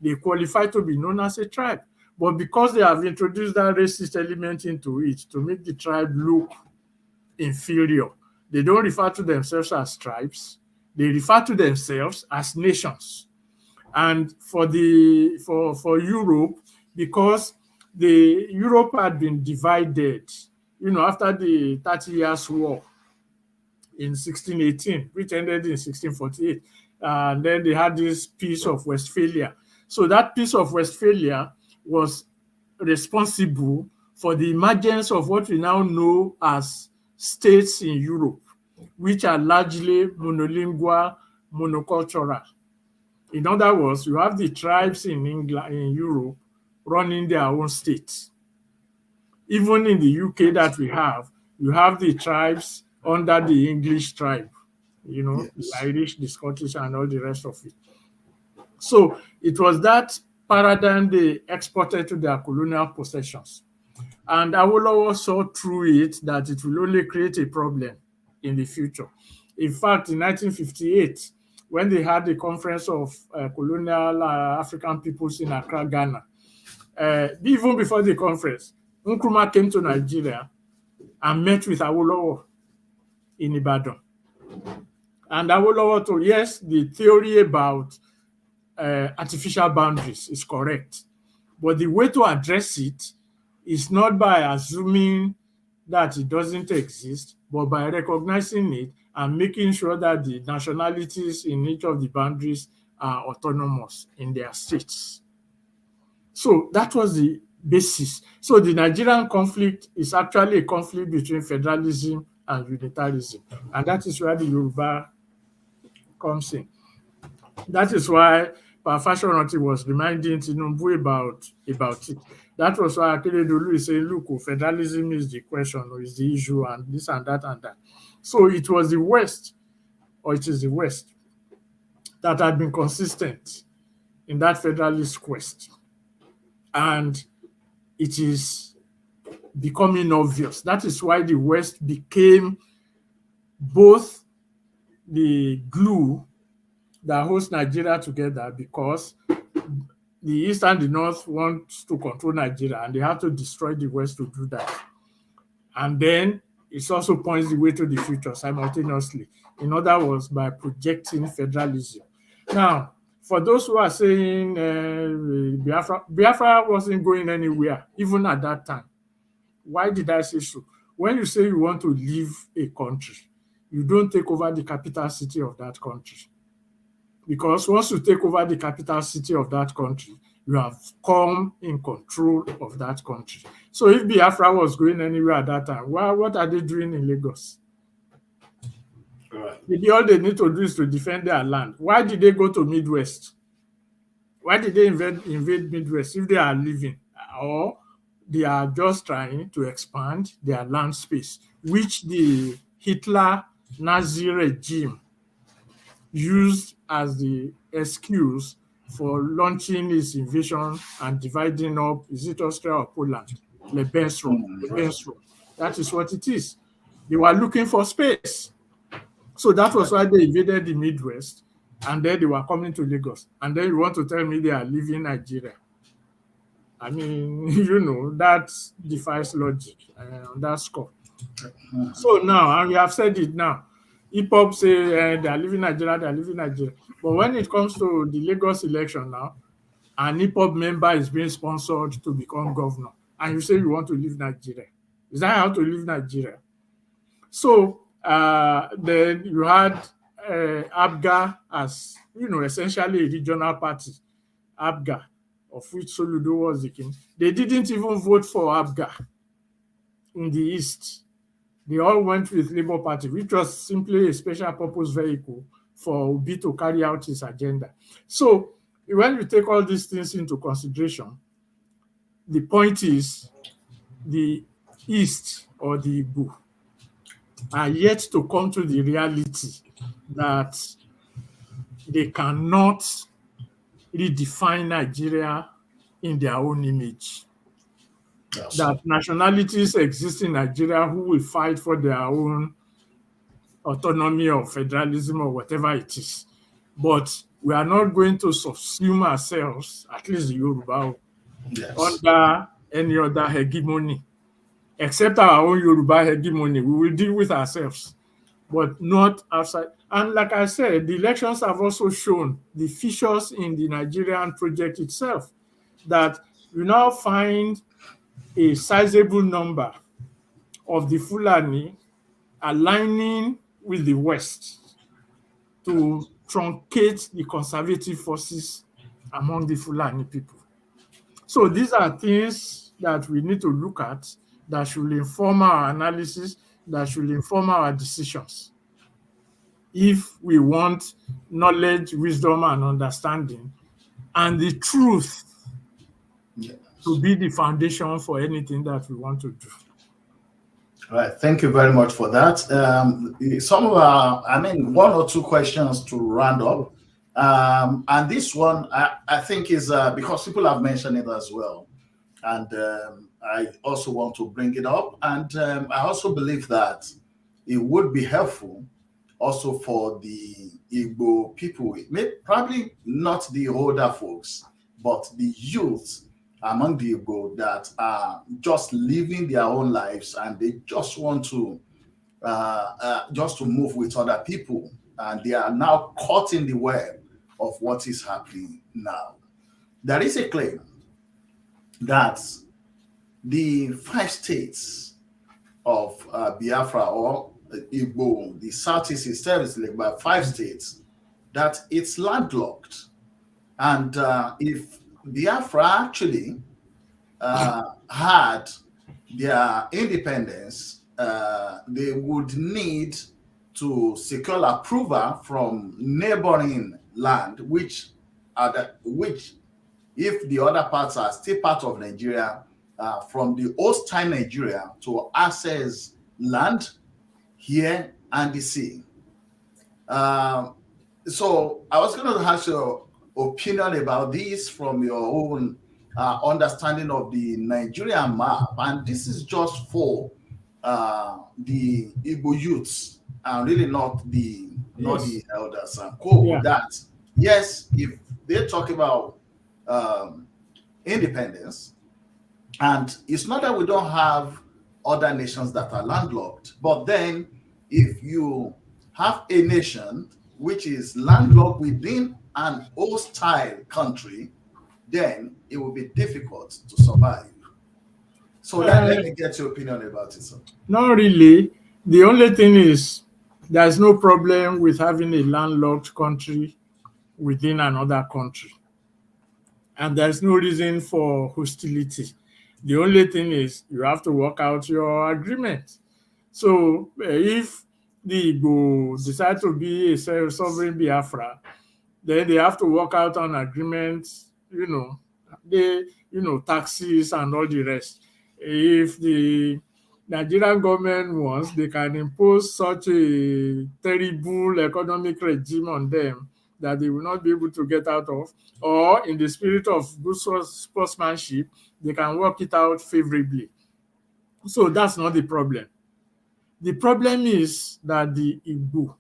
they qualify to be known as a tribe. But because they have introduced that racist element into it to make the tribe look inferior, they don't refer to themselves as tribes. They refer to themselves as nations. And for Europe, because Europe had been divided, after the 30 Years' War in 1618, which ended in 1648. And then they had this Peace of Westphalia. So that Peace of Westphalia was responsible for the emergence of what we now know as states in Europe, which are largely monolingual, monocultural. In other words, you have the tribes in Europe running their own states. Even in the UK that we have, you have the tribes under the English tribe, the Irish, the Scottish, and all the rest of it. So it was that paradigm they exported to their colonial possessions. And Awolowo saw through it that it will only create a problem in the future. In fact, in 1958, when they had the Conference of Colonial African Peoples in Accra, Ghana, even before the conference, Nkrumah came to Nigeria and met with Awolowo in Ibadan. And Awolowo told, yes, the theory about artificial boundaries is correct, but the way to address it is not by assuming that it doesn't exist, but by recognizing it and making sure that the nationalities in each of the boundaries are autonomous in their states. So that was the basis. So the Nigerian conflict is actually a conflict between federalism and unitarism. And that is where the Yoruba comes in. That is why Fashoranti was reminding Tinubu about it. That was why Akeredolu is saying, look, federalism is the question, or is the issue, and this and that and that. So it was the West, or it is the West, that had been consistent in that federalist quest. And it is becoming obvious. That is why the West became both the glue that holds Nigeria together, because the East and the North want to control Nigeria, and they have to destroy the West to do that. And then it also points the way to the future simultaneously. In other words, by projecting federalism. Now, for those who are saying Biafra wasn't going anywhere, even at that time. Why did I say so? When you say you want to leave a country, you don't take over the capital city of that country. Because once you take over the capital city of that country, you have come in control of that country. So if Biafra was going anywhere at that time, what are they doing in Lagos? Right. Maybe all they need to do is to defend their land. Why did they go to Midwest? Why did they invade Midwest if they are living? Or they are just trying to expand their land space, which the Hitler Nazi regime used as the excuse for launching its invasion and dividing up, is it Austria or Poland? Lebensraum. That is what it is. They were looking for space. So that was why they invaded the Midwest, and then they were coming to Lagos. And then you want to tell me they are leaving Nigeria? I mean, that defies logic on that score. So now, and we have said it now, hip-hop say they are leaving Nigeria, But when it comes to the Lagos election now, an hip-hop member is being sponsored to become governor, and you say you want to leave Nigeria. Is that how to leave Nigeria? So then you had ABGA as, essentially a regional party, ABGA, of which Soludo was the king. They didn't even vote for ABGA in the East. They all went with Labour Party, which was simply a special purpose vehicle for Obi to carry out his agenda. So when you take all these things into consideration, the point is the East, or the Igbo, are yet to come to the reality that they cannot redefine Nigeria in their own image. Yes. That nationalities exist in Nigeria who will fight for their own autonomy or federalism or whatever it is. But we are not going to subsume ourselves, at least the Yoruba, under any other hegemony. Except our own Yoruba hegemony, we will deal with ourselves, but not outside. And like I said, the elections have also shown the fissures in the Nigerian project itself, that you now find a sizable number of the Fulani aligning with the West to truncate the conservative forces among the Fulani people. So these are things that we need to look at, that should inform our analysis, that should inform our decisions. If we want knowledge, wisdom, and understanding, and the truth to be the foundation for anything that we want to do. All right, thank you very much for that. Some of our, one or two questions to round up. And this one, I think, is because people have mentioned it as well. And I also want to bring it up. And I also believe that it would be helpful also for the Igbo people, probably not the older folks, but the youth among the Igbo that are just living their own lives and they just want to just to move with other people, and they are now caught in the web of what is happening now. There is a claim that the 5 states of Biafra or Igbo, the Southeast itself is led by 5 states, that it's landlocked. And if Biafra actually had their independence, they would need to secure approval from neighboring land, which if the other parts are still part of Nigeria, from the host time Nigeria to access land here and the sea. So I was going to ask your opinion about this from your own understanding of the Nigerian map, and this is just for the Igbo youths and really not the elders and co. That yes, if they talk about independence, and it's not that we don't have other nations that are landlocked, but then if you have a nation which is landlocked within an hostile country, then it will be difficult to survive. So let me get your opinion about it, sir. Not really. The only thing is there's no problem with having a landlocked country within another country. And there's no reason for hostility. The only thing is you have to work out your agreement. So if the Igbo decide to be a sovereign Biafra, then they have to work out an agreement, taxes and all the rest. If the Nigerian government wants, they can impose such a terrible economic regime on them that they will not be able to get out of, or in the spirit of good sportsmanship, they can work it out favorably. So that's not the problem. The problem is that the Igbo,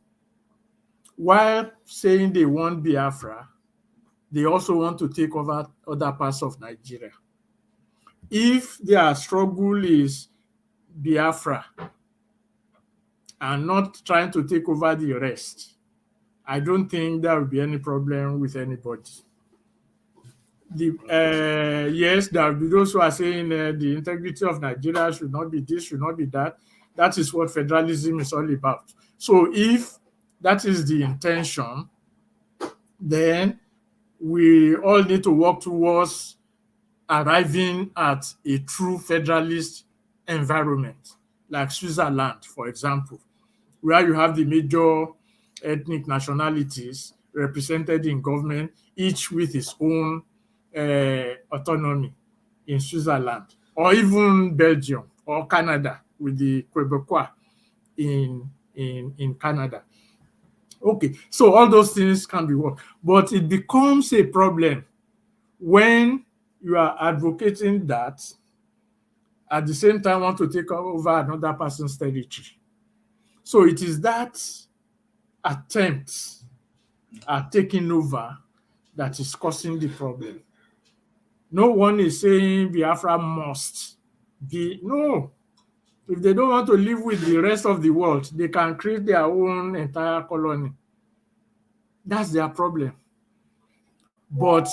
while saying they want Biafra, they also want to take over other parts of Nigeria. If their struggle is Biafra and not trying to take over the rest, I don't think there will be any problem with anybody. Yes, there will be those who are saying the integrity of Nigeria should not be this, should not be that. That is what federalism is all about. So if that is the intention, then we all need to work towards arriving at a true federalist environment, like Switzerland, for example, where you have the major ethnic nationalities represented in government, each with its own autonomy in Switzerland, or even Belgium or Canada with the Quebecois in Canada. Okay, so all those things can be worked, but it becomes a problem when you are advocating that at the same time want to take over another person's territory. So it is that attempt at taking over that is causing the problem. No one is saying Biafra must be, no. If they don't want to live with the rest of the world, they can create their own entire colony. That's their problem. But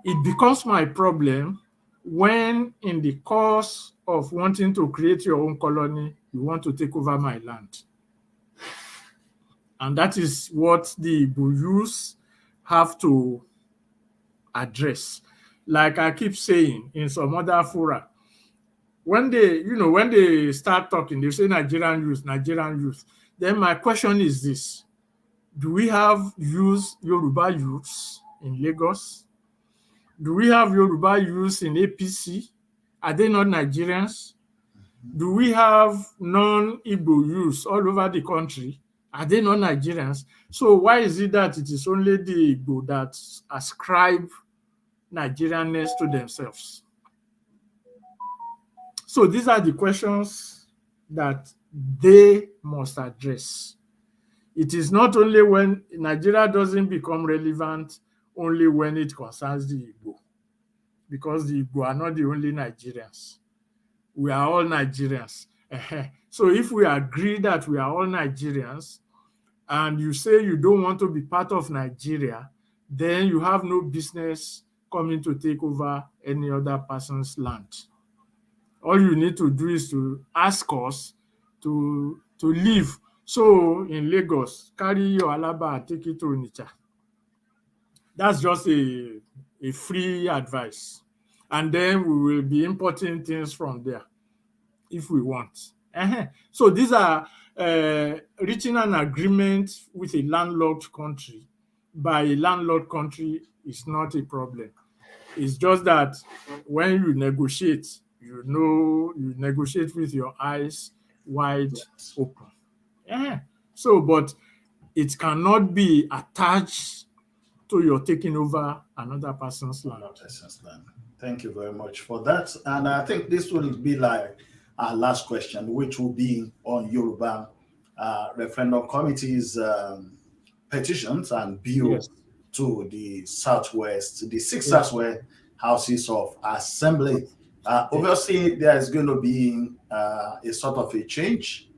it becomes my problem when in the course of wanting to create your own colony, you want to take over my land. And that is what the Igbo youths have to address. Like I keep saying in some other fora, when they start talking, they say Nigerian youth. Then my question is this: do we have Yoruba youths in Lagos? Do we have Yoruba youths in APC? Are they not Nigerians? Do we have non-Igbo youths all over the country? Are they not Nigerians? So why is it that it is only the Igbo that ascribe Nigerianness to themselves? So these are the questions that they must address. It is not only when Nigeria doesn't become relevant only when it concerns the Igbo, because the Igbo are not the only Nigerians. We are all Nigerians. So if we agree that we are all Nigerians, and you say you don't want to be part of Nigeria, then you have no business coming to take over any other person's land. All you need to do is to ask us to leave. So in Lagos, carry your Alagba and take it to Onitsha. That's just a free advice. And then we will be importing things from there if we want. So these are reaching an agreement with a landlocked country by a landlocked country is not a problem. It's just that when you negotiate, you negotiate with your eyes wide open. So, but it cannot be attached to your taking over another person's land. Thank you very much for that. And I think this will be like our last question, which will be on Yoruba referendum committee's petitions and bill Yes. to the Southwest, the six Southwest houses of assembly. Obviously, there is going to be a sort of a change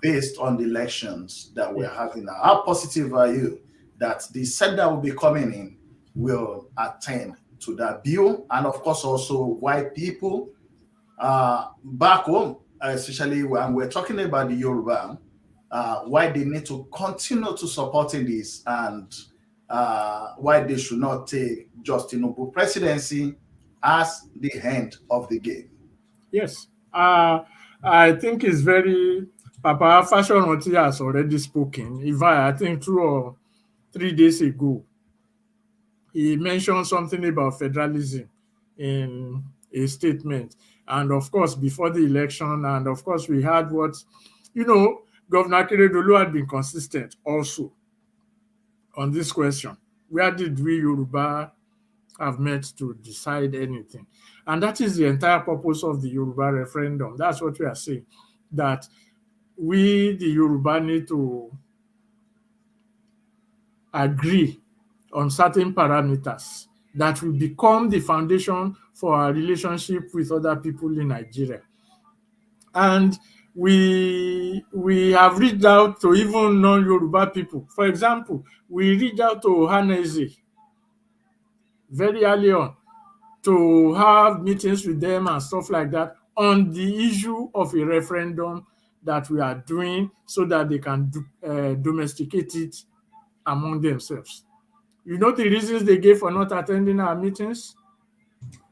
based on the elections that we're having now. How positive are you that the set that will be coming in will attend to that bill? And of course, also white people back home, especially when we're talking about the Yoruba, why they need to continue to supporting this, and why they should not take Justin Tinubu presidency as the end of the game. Yes. I think it's very Papa Fashion has already spoken. In fact, I think 2 or 3 days ago, he mentioned something about federalism in a statement. And of course, before the election, and of course, we had what, Governor Akeredolu had been consistent also on this question. Where did we Yoruba have met to decide anything? And that is the entire purpose of the Yoruba referendum. That's what we are saying, that we, the Yoruba, need to agree on certain parameters that will become the foundation for our relationship with other people in Nigeria. And we have reached out to even non-Yoruba people. For example, we reached out to Ohaneze very early on to have meetings with them and stuff like that on the issue of a referendum that we are doing so that they can domesticate it among themselves. You know the reasons they gave for not attending our meetings?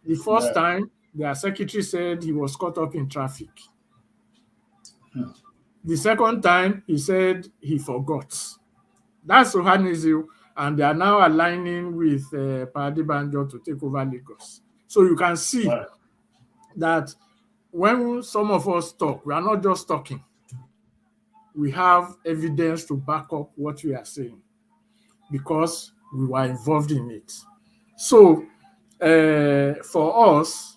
The first time, their secretary said he was caught up in traffic. The second time, he said he forgot. That's Ohaneze, and they are now aligning with Banjo to take over Lagos. So you can see that when some of us talk, we are not just talking. We have evidence to back up what we are saying because we were involved in it. So for us,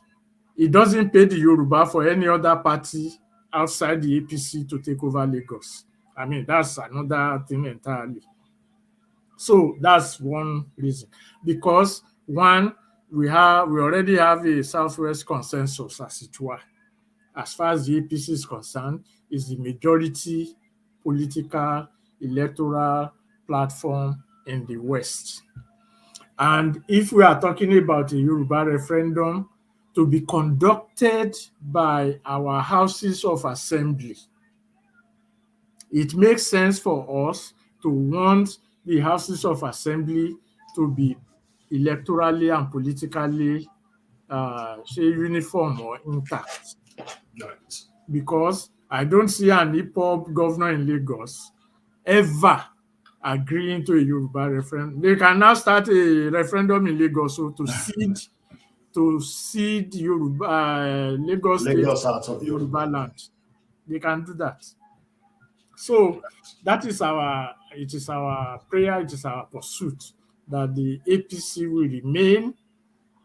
it doesn't pay the Yoruba for any other party outside the APC to take over Lagos. I mean, that's another thing entirely. So that's one reason. Because one, we already have a Southwest consensus, as it were. As far as the APC is concerned, is the majority political electoral platform in the West. And if we are talking about a Yoruba referendum to be conducted by our houses of assembly, it makes sense for us to want the houses of assembly to be electorally and politically uniform or intact. Right. Because I don't see an hip-hop governor in Lagos ever agreeing to a Yoruba referendum. They can now start a referendum in Lagos to cede Yoruba Lagos State out of Yoruba land. They can do that. So it is our prayer, it is our pursuit that the APC will remain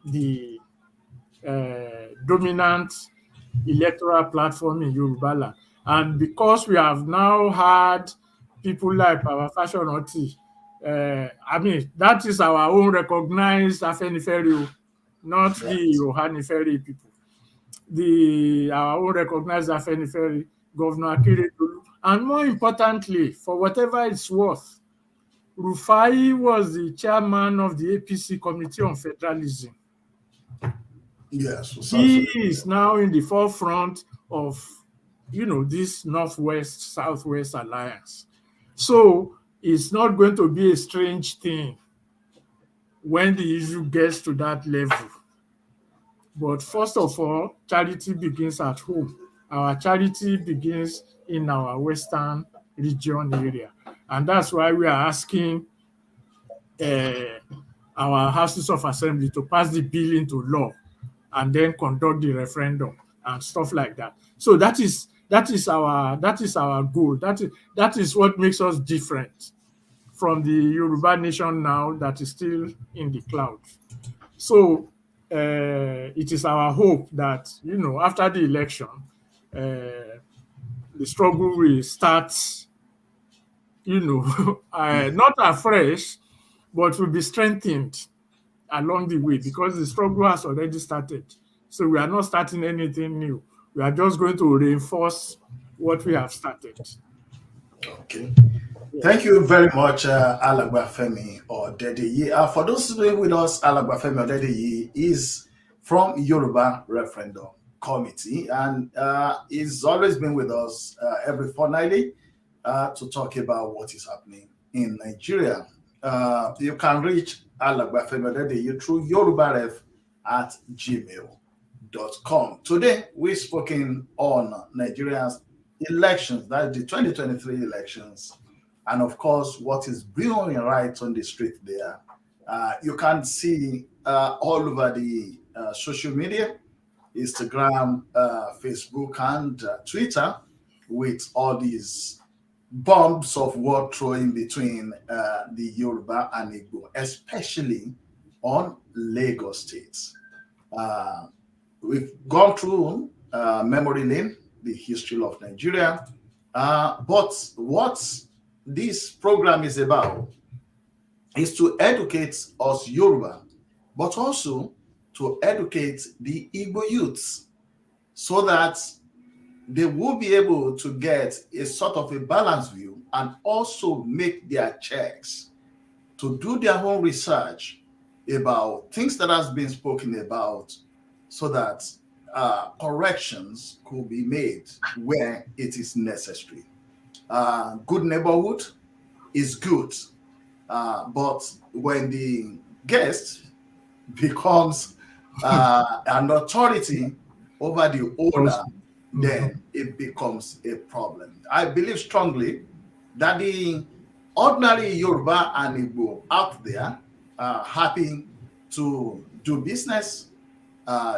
the dominant electoral platform in Yoruba land. And because we have now had people like Baba Fashionoti, I mean, that is our own recognized Afenifere, not the Right. Yohanifere people. Our own recognized Afenifere, Governor Akeredolu, and more importantly, for whatever it's worth, Rufai was the chairman of the APC Committee on Federalism. Yes, it sounds He familiar. is now in the forefront of, this Northwest Southwest alliance. So it's not going to be a strange thing when the issue gets to that level. But first of all, charity begins at home. Our charity begins in our Western region area. And that's why we are asking uh, our houses of assembly to pass the bill into law and then conduct the referendum and stuff like that. So that is our goal. That is what makes us different from the Yoruba nation now that is still in the clouds. So it is our hope that after the election, the struggle will start, Yeah. not afresh, but will be strengthened along the way because the struggle has already started. So we are not starting anything new. We are just going to reinforce what we have started. Okay. Thank Yes. you very much, Alagba Femi Odedeyi. For those who are with us, Alagba Femi Odedeyi is from Yoruba Referendum Committee, and he's always been with us every fortnightly to talk about what is happening in Nigeria. You can reach Alagba Femi Odedeyi through yorubaref at gmail.com. Today, we've spoken on Nigeria's elections, that's the 2023 elections, and of course, what is brewing right on the street there. You can see all over the social media, Instagram, Facebook, and Twitter, with all these bombs of war throwing between the Yoruba and Igbo, especially on Lagos State. Uh, we've gone through memory lane, the history of Nigeria, but what this program is about is to educate us Yoruba, but also to educate the Igbo youths so that they will be able to get a sort of a balanced view and also make their checks to do their own research about things that has been spoken about so that corrections could be made where it is necessary. Good neighborhood is good, but when the guest becomes an authority over the owner, Mhm. then it becomes a problem. I believe strongly that the ordinary Yoruba and Igbo out there are happy to do business.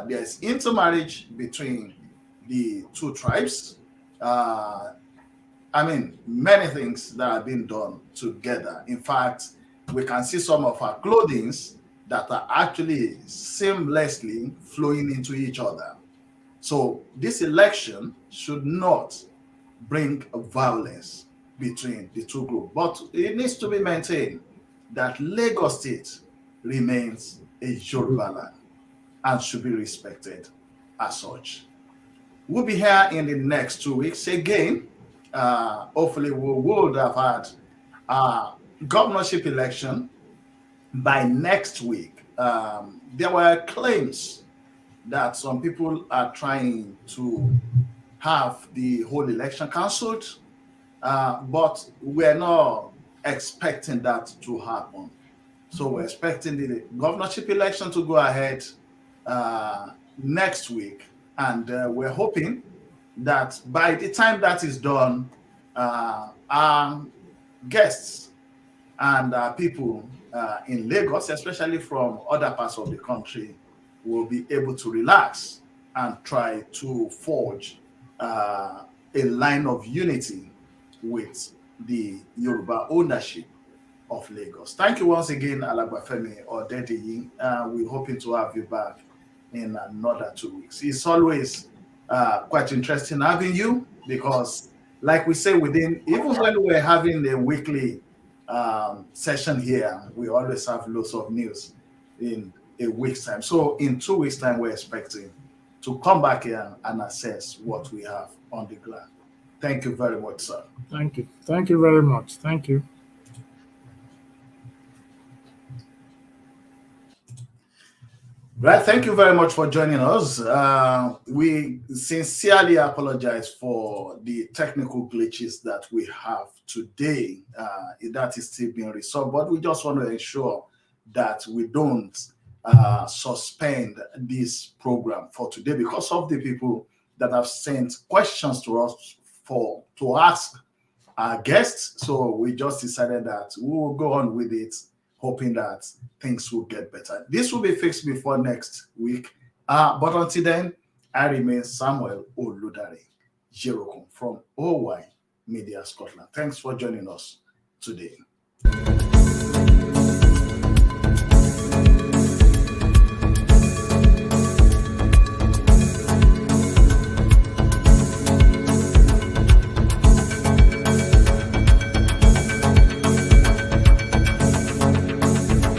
There's intermarriage between the two tribes. Uh, I mean, many things that have been done together. In fact, we can see some of our clothings that are actually seamlessly flowing into each other. So this election should not bring violence between the two groups, but it needs to be maintained that Lagos State remains a Yoruba land and should be respected as such. We'll be here in the next 2 weeks again. Hopefully, we would have had a governorship election by next week. There were claims that some people are trying to have the whole election cancelled, but we're not expecting that to happen. So we're expecting the governorship election to go ahead next week, and we're hoping that by the time that is done, our guests and people in Lagos, especially from other parts of the country, will be able to relax and try to forge a line of unity with the Yoruba ownership of Lagos. Thank you once again, Alagba Femi Odedeyi. We're hoping to have you back in another 2 weeks. It's always quite interesting having you because, like we say, even when we're having a weekly session here, we always have lots of news in a week's time. So in 2 weeks' time, we're expecting to come back here and assess what we have on the ground. Thank you very much, sir. Thank you. Thank you very much. Thank you. Right, thank you very much for joining us. We sincerely apologize for the technical glitches that we have today. That is still being resolved, but we just want to ensure that we don't suspend this program for today because of the people that have sent questions to us to ask our guests. So we just decided that we will go on with it, hoping that things will get better. This will be fixed before next week. But until then, I remain Samuel Oludare Jirokun from OY Media Scotland. Thanks for joining us today.